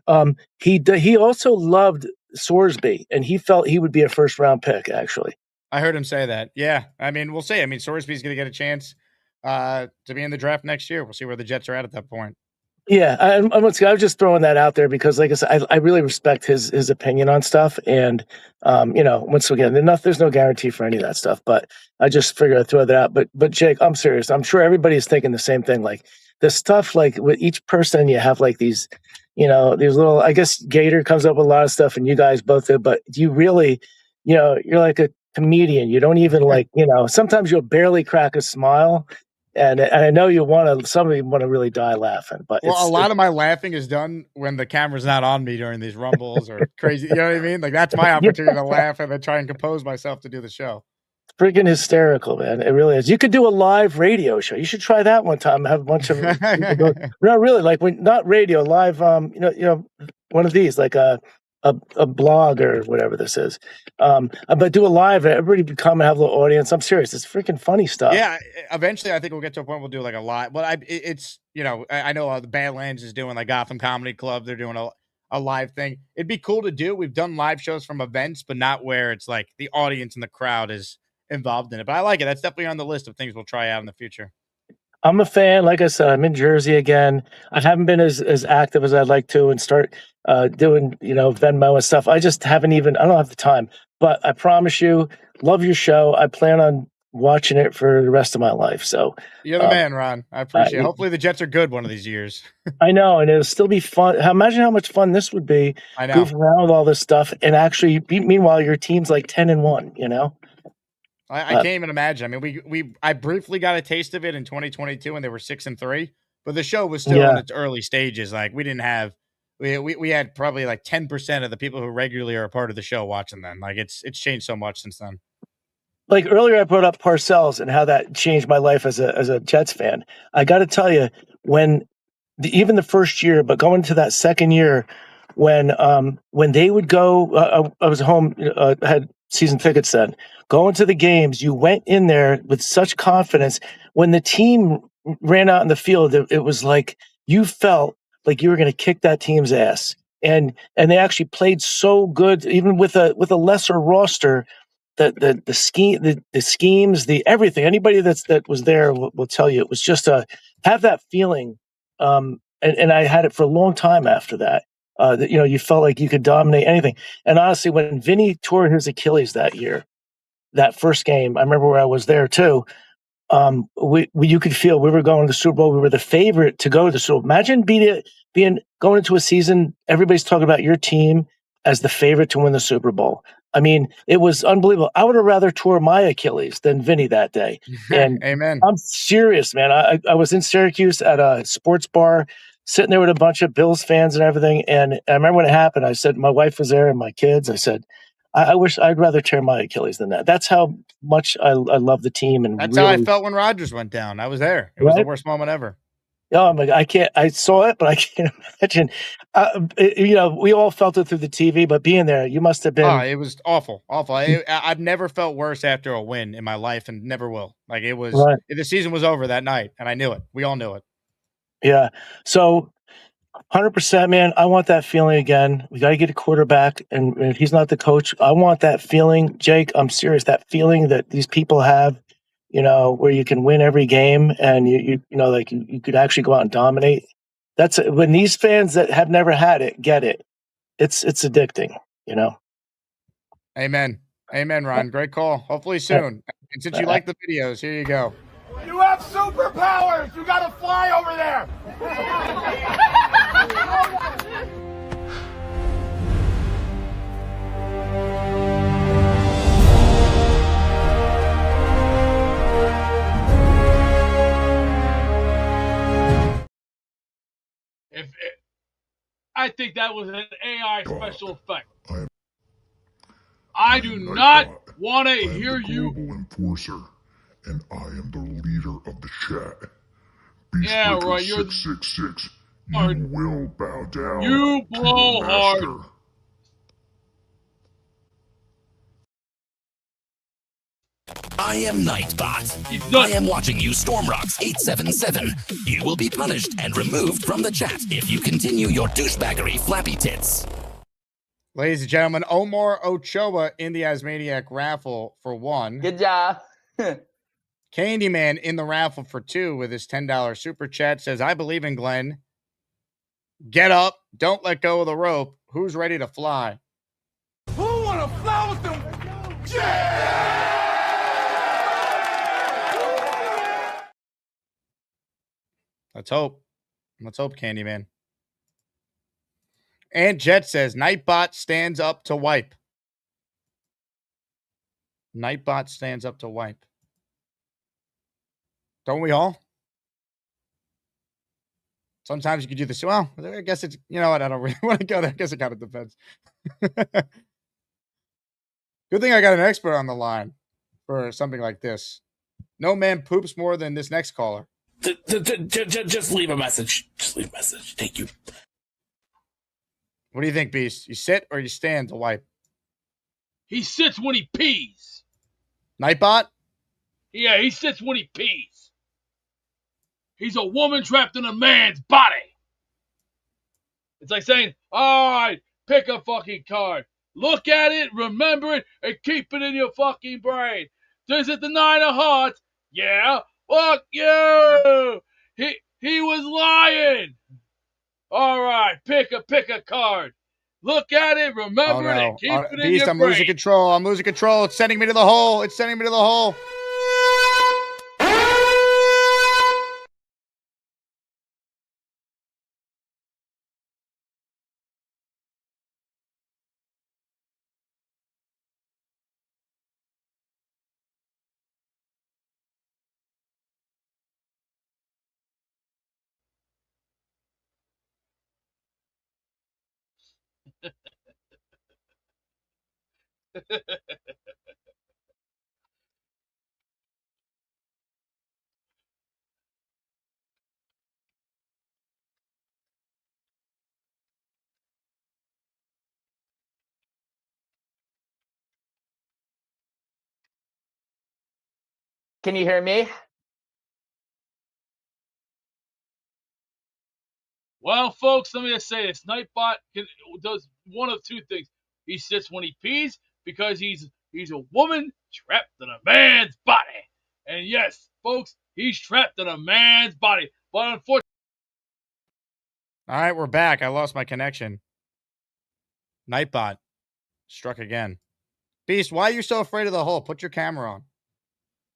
he also loved Sorsby and he felt he would be a first round pick, actually. I heard him say that. Yeah. I mean, we'll see. I mean, Sorsby's going to get a chance to be in the draft next year. We'll see where the Jets are at that point. Yeah, I was just throwing that out there because, like I said, I really respect his opinion on stuff, and once again, there's no guarantee for any of that stuff. But I just figured I'd throw that out. But Jake, I'm serious. I'm sure everybody's thinking the same thing. Like the stuff, like with each person, you have like these, these little. I guess Gator comes up with a lot of stuff, and you guys both do. But you really, you're like a comedian. You don't even sometimes you'll barely crack a smile. And I know some of you want to really die laughing, but a lot of my laughing is done when the camera's not on me during these rumbles or crazy. You know what I mean? Like that's my opportunity to laugh and then try and compose myself to do the show. Freaking hysterical, man! It really is. You could do a live radio show. You should try that one time. Have a bunch of no, really, like not radio, live. One of these, like a blog or whatever this is. But do a live, everybody come and have a little audience. I'm serious. It's freaking funny stuff. Yeah. Eventually I think we'll get to a point we'll do like a live, but I know the Badlands is doing like Gotham Comedy Club. They're doing a live thing. It'd be cool to do. We've done live shows from events, but not where it's like the audience and the crowd is involved in it. But I like it. That's definitely on the list of things we'll try out in the future. I'm a fan. Like I said, I'm in Jersey again. I haven't been as active as I'd like to and start doing, Venmo and stuff. I just I don't have the time. But I promise you, love your show. I plan on watching it for the rest of my life. So you're the man, Ron. I appreciate it. Hopefully the Jets are good one of these years. I know, and it'll still be fun. Imagine how much fun this would be. I know. Goofing around with all this stuff and actually meanwhile your team's like 10-1, I can't even imagine. I mean, I briefly got a taste of it in 2022 when they were 6-3, but the show was still in its early stages. Like we had probably like 10% of the people who regularly are a part of the show watching them. Like it's changed so much since then. Like earlier, I brought up Parcells and how that changed my life as a Jets fan. I got to tell you, even the first year, but going to that second year, when they would go, I was home, had season tickets then. Going to the games, you went in there with such confidence. When the team ran out in the field, it was like you felt like you were going to kick that team's ass, and they actually played so good, even with a lesser roster. The schemes, the everything. Anybody that was there will tell you it was just have that feeling. And I had it for a long time after that. You felt like you could dominate anything. And honestly, when Vinny tore his Achilles that year, that first game, I remember where I was there too. You could feel we were going to the Super Bowl. We were the favorite to go to the Super Bowl. Imagine being going into a season, everybody's talking about your team as the favorite to win the Super Bowl. I mean, it was unbelievable. I would have rather tore my Achilles than Vinny that day. And Amen. I'm serious, man. I was in Syracuse at a sports bar, sitting there with a bunch of Bills fans and everything. And I remember when it happened, I said, my wife was there and my kids. I said, I wish I'd rather tear my Achilles than that. That's how much I love the team. And That's really, how I felt when Rodgers went down. I was there. It was the worst moment ever. Oh my God, I saw it, but I can't imagine. We all felt it through the TV, but being there, you must have been. Oh, it was awful. I've never felt worse after a win in my life and never will. Like it was, Right. the season was over that night and I knew it. We all knew it. Yeah. So 100%, man. I want that feeling again. We got to get a quarterback. And if he's not the coach, I want that feeling, Jake. I'm serious. That feeling that these people have, where you can win every game and you could actually go out and dominate. That's when these fans that have never had it get it. It's addicting, Amen. Amen, Ron. Great call. Hopefully soon. And since you like the videos, here you go. You have superpowers! You gotta fly over there! I think that was an AI special effect. I do not want to hear you. Global enforcer, and I am the leader of the chat. Yeah, right. You're 666. You will bow down. You blow to hard. master. I am Nightbot. I am watching you, Stormrocks 877. You will be punished and removed from the chat if you continue your douchebaggery flappy tits. Ladies and gentlemen, Omar Ochoa in the Asmaniac raffle for 1. Good job. Candyman in the raffle for 2 with his $10 super chat says, I believe in Glenn. Get up. Don't let go of the rope. Who's ready to fly? Who wanna fly with them jets? Let's hope. Let's hope, Candyman. And Jet says, Nightbot stands up to wipe. Nightbot stands up to wipe. Don't we all? Sometimes you could do this. Well, I guess it's, you know what? I don't really want to go there. I guess it kind of depends. Good thing I got an expert on the line for something like this. No man poops more than this next caller. Just leave a message. Just leave a message. Thank you. What do you think, Beast? You sit or you stand to wipe? He sits when he pees. Nightbot? Yeah, he sits when he pees. He's a woman trapped in a man's body. It's like saying, all right, pick a fucking card. Look at it, remember it, and keep it in your fucking brain. Is it the 9 of hearts? Yeah. Fuck you. He was lying. All right, pick a card. Look at it, remember it, and keep it in Beast, your I'm brain. losing control. I'm losing control. It's sending me to the hole. It's sending me to the hole. Can you hear me? Well, folks, let me just say this. Nightbot does one of two things. He sits when he pees because he's a woman trapped in a man's body. And yes, folks, he's trapped in a man's body. But unfortunately, All right, we're back. I lost my connection. Nightbot struck again. Beast, why are you so afraid of the hole? Put your camera on.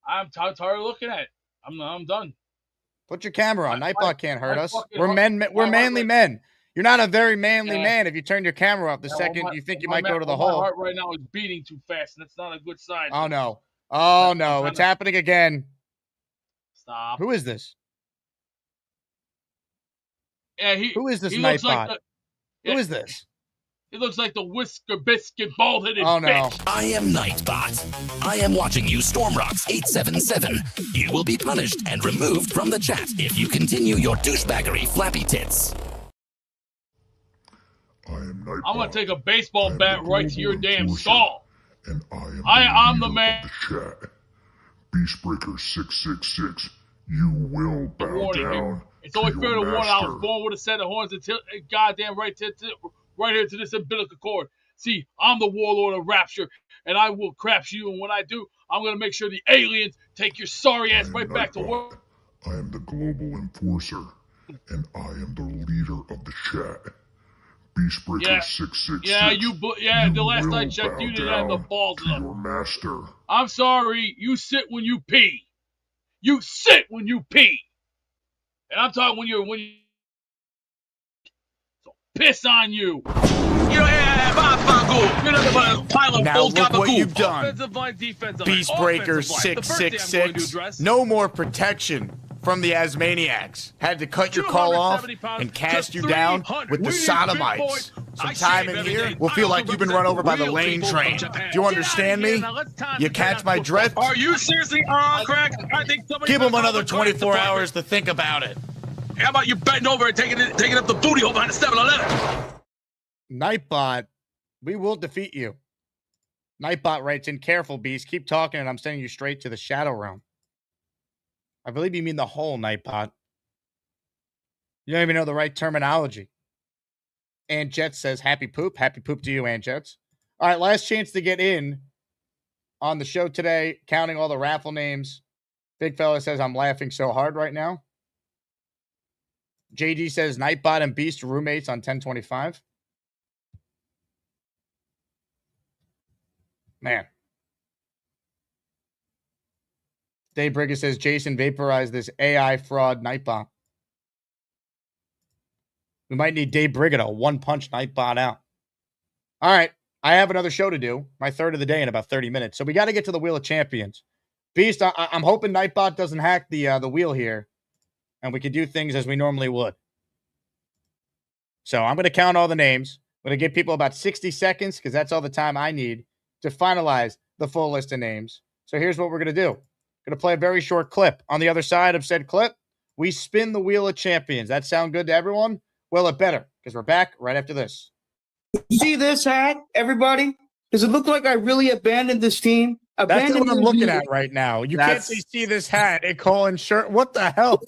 I'm tired of looking at it. I'm done. Put your camera on. Nightbot can't hurt us. fucking We're heart- men. We're my manly heart men. You're not a very manly Yeah. man if you turn your camera off the Yeah, second you think you my might go to the My hole. heart right now is beating too fast, and that's not a good sign. Oh no. Oh I'm no. trying It's to- happening again. Stop. Who is this? Yeah, Who is this he looks Nightbot? like Who is this? He looks like the Whisker Biscuit bald-headed Oh, no. bitch. I am Nightbot. I am watching you, Stormrocks 877. You will be punished and removed from the chat if you continue your douchebaggery flappy tits. I'm gonna take a baseball bat right to your damn skull. And I'm the man. Chat. Beastbreaker 666. You will bow Warning you. down. It's only to fair your to warn I was master. born with a set of horns until goddamn right here to this umbilical cord. See, I'm the warlord of Rapture, and I will craps you. And when I do, I'm gonna make sure the aliens take your sorry ass right back to work. I am the global enforcer, and I am the leader of the chat. Beastbreaker Yeah, 666. the last I checked, you didn't have the balls enough. Your master. I'm sorry, you sit when you pee. You sit when you pee. And I'm talking when you so piss on you. Now look what you've done. Offensive line, defensive line. Beastbreaker Offensive line. The first thing I'm going to 666. address- No more protection from the Asmaniacs. Had to cut your call off and cast you down with the sodomites. Some time in here will feel like you've been run over by the lane train. Do you understand me? You catch my drift? Are you seriously on crack? I think somebody Give them another 24 hours to think about it. How about you bending over and taking up the booty hole behind the 7-Eleven? Nightbot, we will defeat you. Nightbot writes in, careful, Beast. Keep talking, and I'm sending you straight to the Shadow Realm. I believe you mean the whole Nightbot. You don't even know the right terminology. And Jets says, happy poop. Happy poop to you, and Jets. All right, last chance to get in on the show today, counting all the raffle names. Big fella says, I'm laughing so hard right now. JD says, Nightbot and Beast roommates on 1025. Man. Dave Brigger says, Jason vaporized this AI fraud Nightbot. We might need Dave Brigger to one-punch Nightbot out. All right. I have another show to do, my third of the day in about 30 minutes. So we got to get to the Wheel of Champions. Beast, I'm hoping Nightbot doesn't hack the wheel here, and we can do things as we normally would. So I'm going to count all the names. I'm going to give people about 60 seconds because that's all the time I need to finalize the full list of names. So here's what we're going to do. Going to play a very short clip. On the other side of said clip, we spin the Wheel of Champions. That sound good to everyone? Well, it better, because we're back right after this. See this hat, everybody? Does it look like I really abandoned this team? That's what I'm Abandoned looking you. at right now. You can't say, see this hat and colon shirt. What the hell?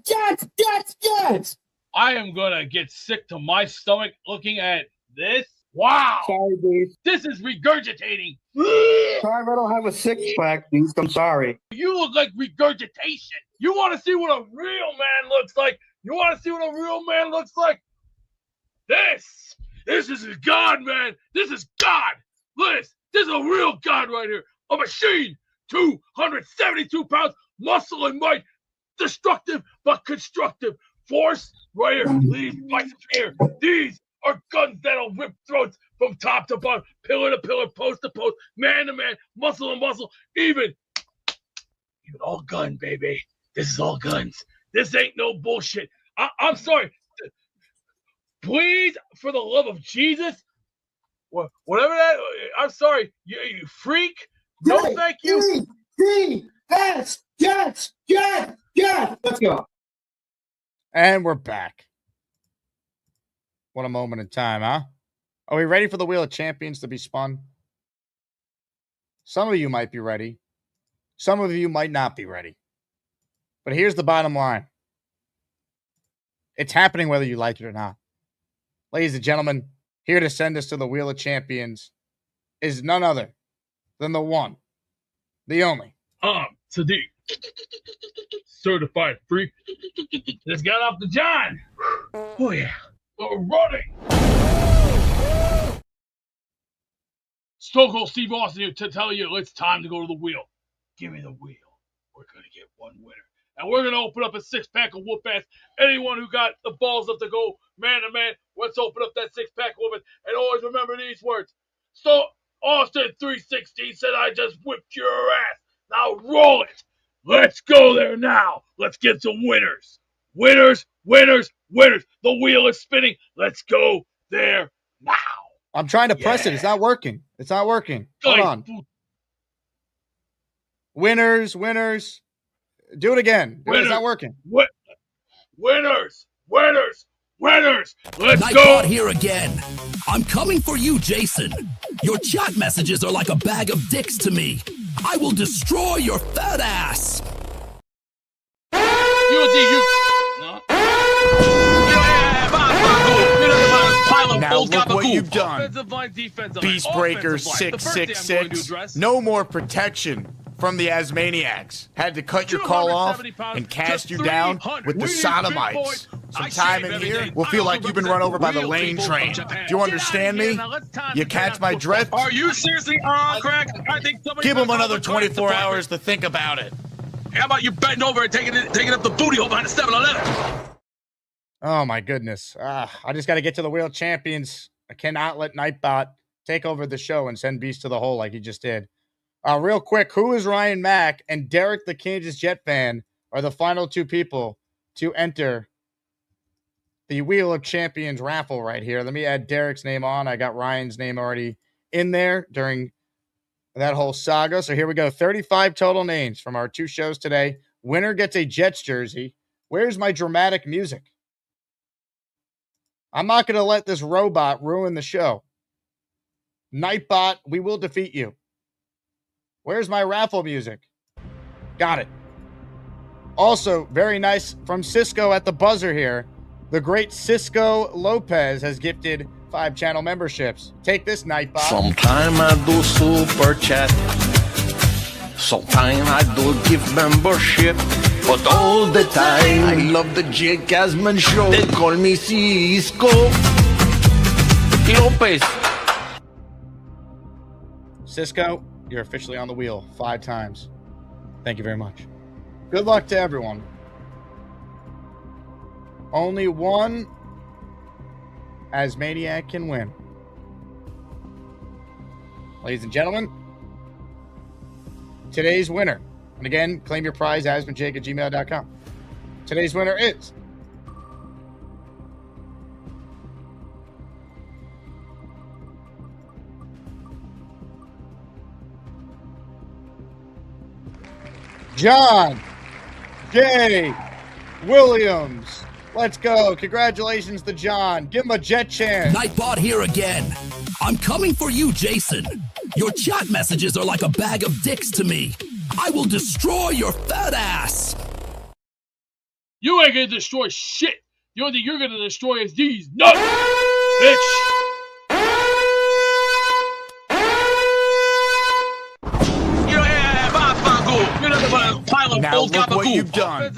Jets. I am gonna get sick to my stomach looking at this. Wow. Sorry, Beast. This is regurgitating. Sorry, I don't have a six-pack, Beast. I'm sorry. You look like regurgitation. You want to see what a real man looks like? You want to see what a real man looks like? This is God, man. This is God. Look, this is a real God right here. A machine. 272 pounds, muscle and might. Destructive but constructive. Force right here. These biceps here. These are guns that'll rip throats from top to bottom, pillar to pillar, post to post, man to man, muscle to muscle, even all gun, baby. This is all guns. This ain't no bullshit. I'm sorry. Please, for the love of Jesus, whatever that. I'm sorry, you freak. No, thank you. Jets. Let's go. And we're back. What a moment in time, huh? Are we ready for the Wheel of Champions to be spun? Some of you might be ready. Some of you might not be ready. But here's the bottom line. It's happening whether you like it or not. Ladies and gentlemen, here to send us to the Wheel of Champions is none other than the one, the only. Sadiq. Certified freak. Just got off the John. Oh, yeah. We're running. Stone Cold Steve Austin here to tell you it's time to go to the wheel. Give me the wheel. We're going to get one winner. And we're going to open up a six-pack of whoop-ass. Anyone who got the balls up to go man-to-man, let's open up that six-pack of whoop-ass. And always remember these words. So Austin 316 said, I just whipped your ass. Now roll it. Let's go there now. Let's get some winners. Winners, winners, winners. The wheel is spinning. Let's go there now. I'm trying to press it. It's not working. It's not working. Hold on. Winners, winners. Do it again. It's not working. Winners, winners, winners. Let's Nightbot go. Here again. I'm coming for you, Jason. Your chat messages are like a bag of dicks to me. I will destroy your fat ass. Now look what you've done. Beast Breaker 666. No more protection from the Asmaniacs. Had to cut your call off and cast you down with the sodomites. Some time in here will feel like you've been run over by the lane train. Do you understand me? You catch my drift? Are you seriously on crack? I think Give him another 24 hours to think about it. How about you bending over and taking up the booty hole behind the 7-Eleven? Oh my goodness. I just got to get to the Wheel Champions. I cannot let Nightbot take over the show and send Beast to the hole like he just did. Real quick, who is Ryan Mack and Derek the Kansas Jet fan are the final two people to enter the Wheel of Champions raffle right here. Let me add Derek's name on. I got Ryan's name already in there during that whole saga. So here we go. 35 total names from our two shows today. Winner gets a Jets jersey. Where's my dramatic music? I'm not going to let this robot ruin the show. Nightbot, we will defeat you. Where's my raffle music? Got it. Also, very nice from Cisco at the buzzer here. The great Cisco Lopez has gifted 5 channel memberships. Take this, Nightbot. Sometime I do super chat. Sometime I do give membership. But all the time, I love the Jake Asman show. They call me Cisco Lopez. Cisco, you're officially on the wheel 5 times. Thank you very much. Good luck to everyone. Only one Asmaniac can win. Ladies and gentlemen, today's winner. And again, claim your prize, asmanjake@gmail.com. Today's winner is John J. Williams. Let's go. Congratulations to John. Give him a jet chance. Nightbot here again. I'm coming for you, Jason. Your chat messages are like a bag of dicks to me. I will destroy your fat ass. You ain't gonna destroy shit. The only thing you're gonna destroy is these nuts, bitch. Now look what you've done.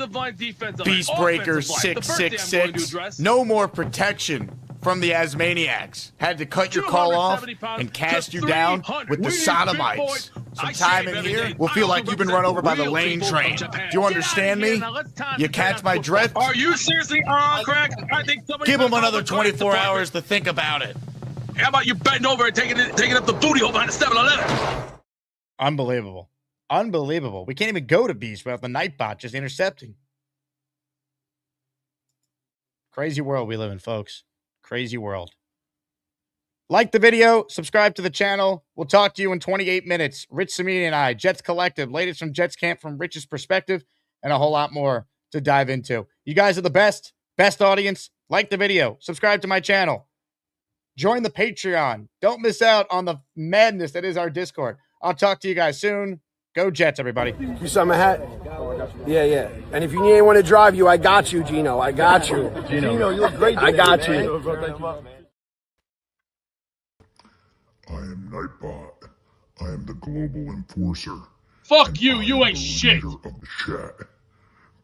Beast Breaker 666. No more protection from the Asmaniacs. Had to cut your call off and cast you down with the sodomites. Some time in here will feel like you've been run over by the lane train. Do you understand me? You catch my drift? Are you seriously on crack? I think Give him another 24 hours to think about it. How about you bending over and taking up the booty hole behind the 7-Eleven? Unbelievable. Unbelievable. We can't even go to Beast without the Nightbot just intercepting. Crazy world we live in, folks. Crazy world. Like the video, subscribe to the channel. We'll talk to you in 28 minutes. Rich Samini and I, Jets Collective, latest from Jets Camp from Rich's perspective, and a whole lot more to dive into. You guys are the best audience. Like the video, subscribe to my channel. Join the Patreon. Don't miss out on the madness that is our Discord. I'll talk to you guys soon. Go Jets, everybody. You saw my hat? Yeah. And if you need anyone to drive you, I got you, Gino. I got you. Gino, you look great. I got you. I am Nightbot. I am the global enforcer. Fuck you. You ain't shit. Leader of the chat.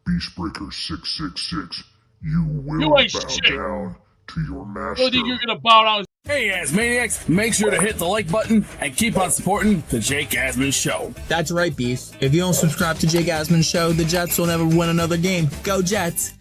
Beastbreaker 666. You will You ain't bow shit. down to your master. You think you're gonna bow down? Hey, Asmaniacs, make sure to hit the like button and keep on supporting the Jake Asman Show. That's right, Beast. If you don't subscribe to Jake Asman Show, the Jets will never win another game. Go Jets!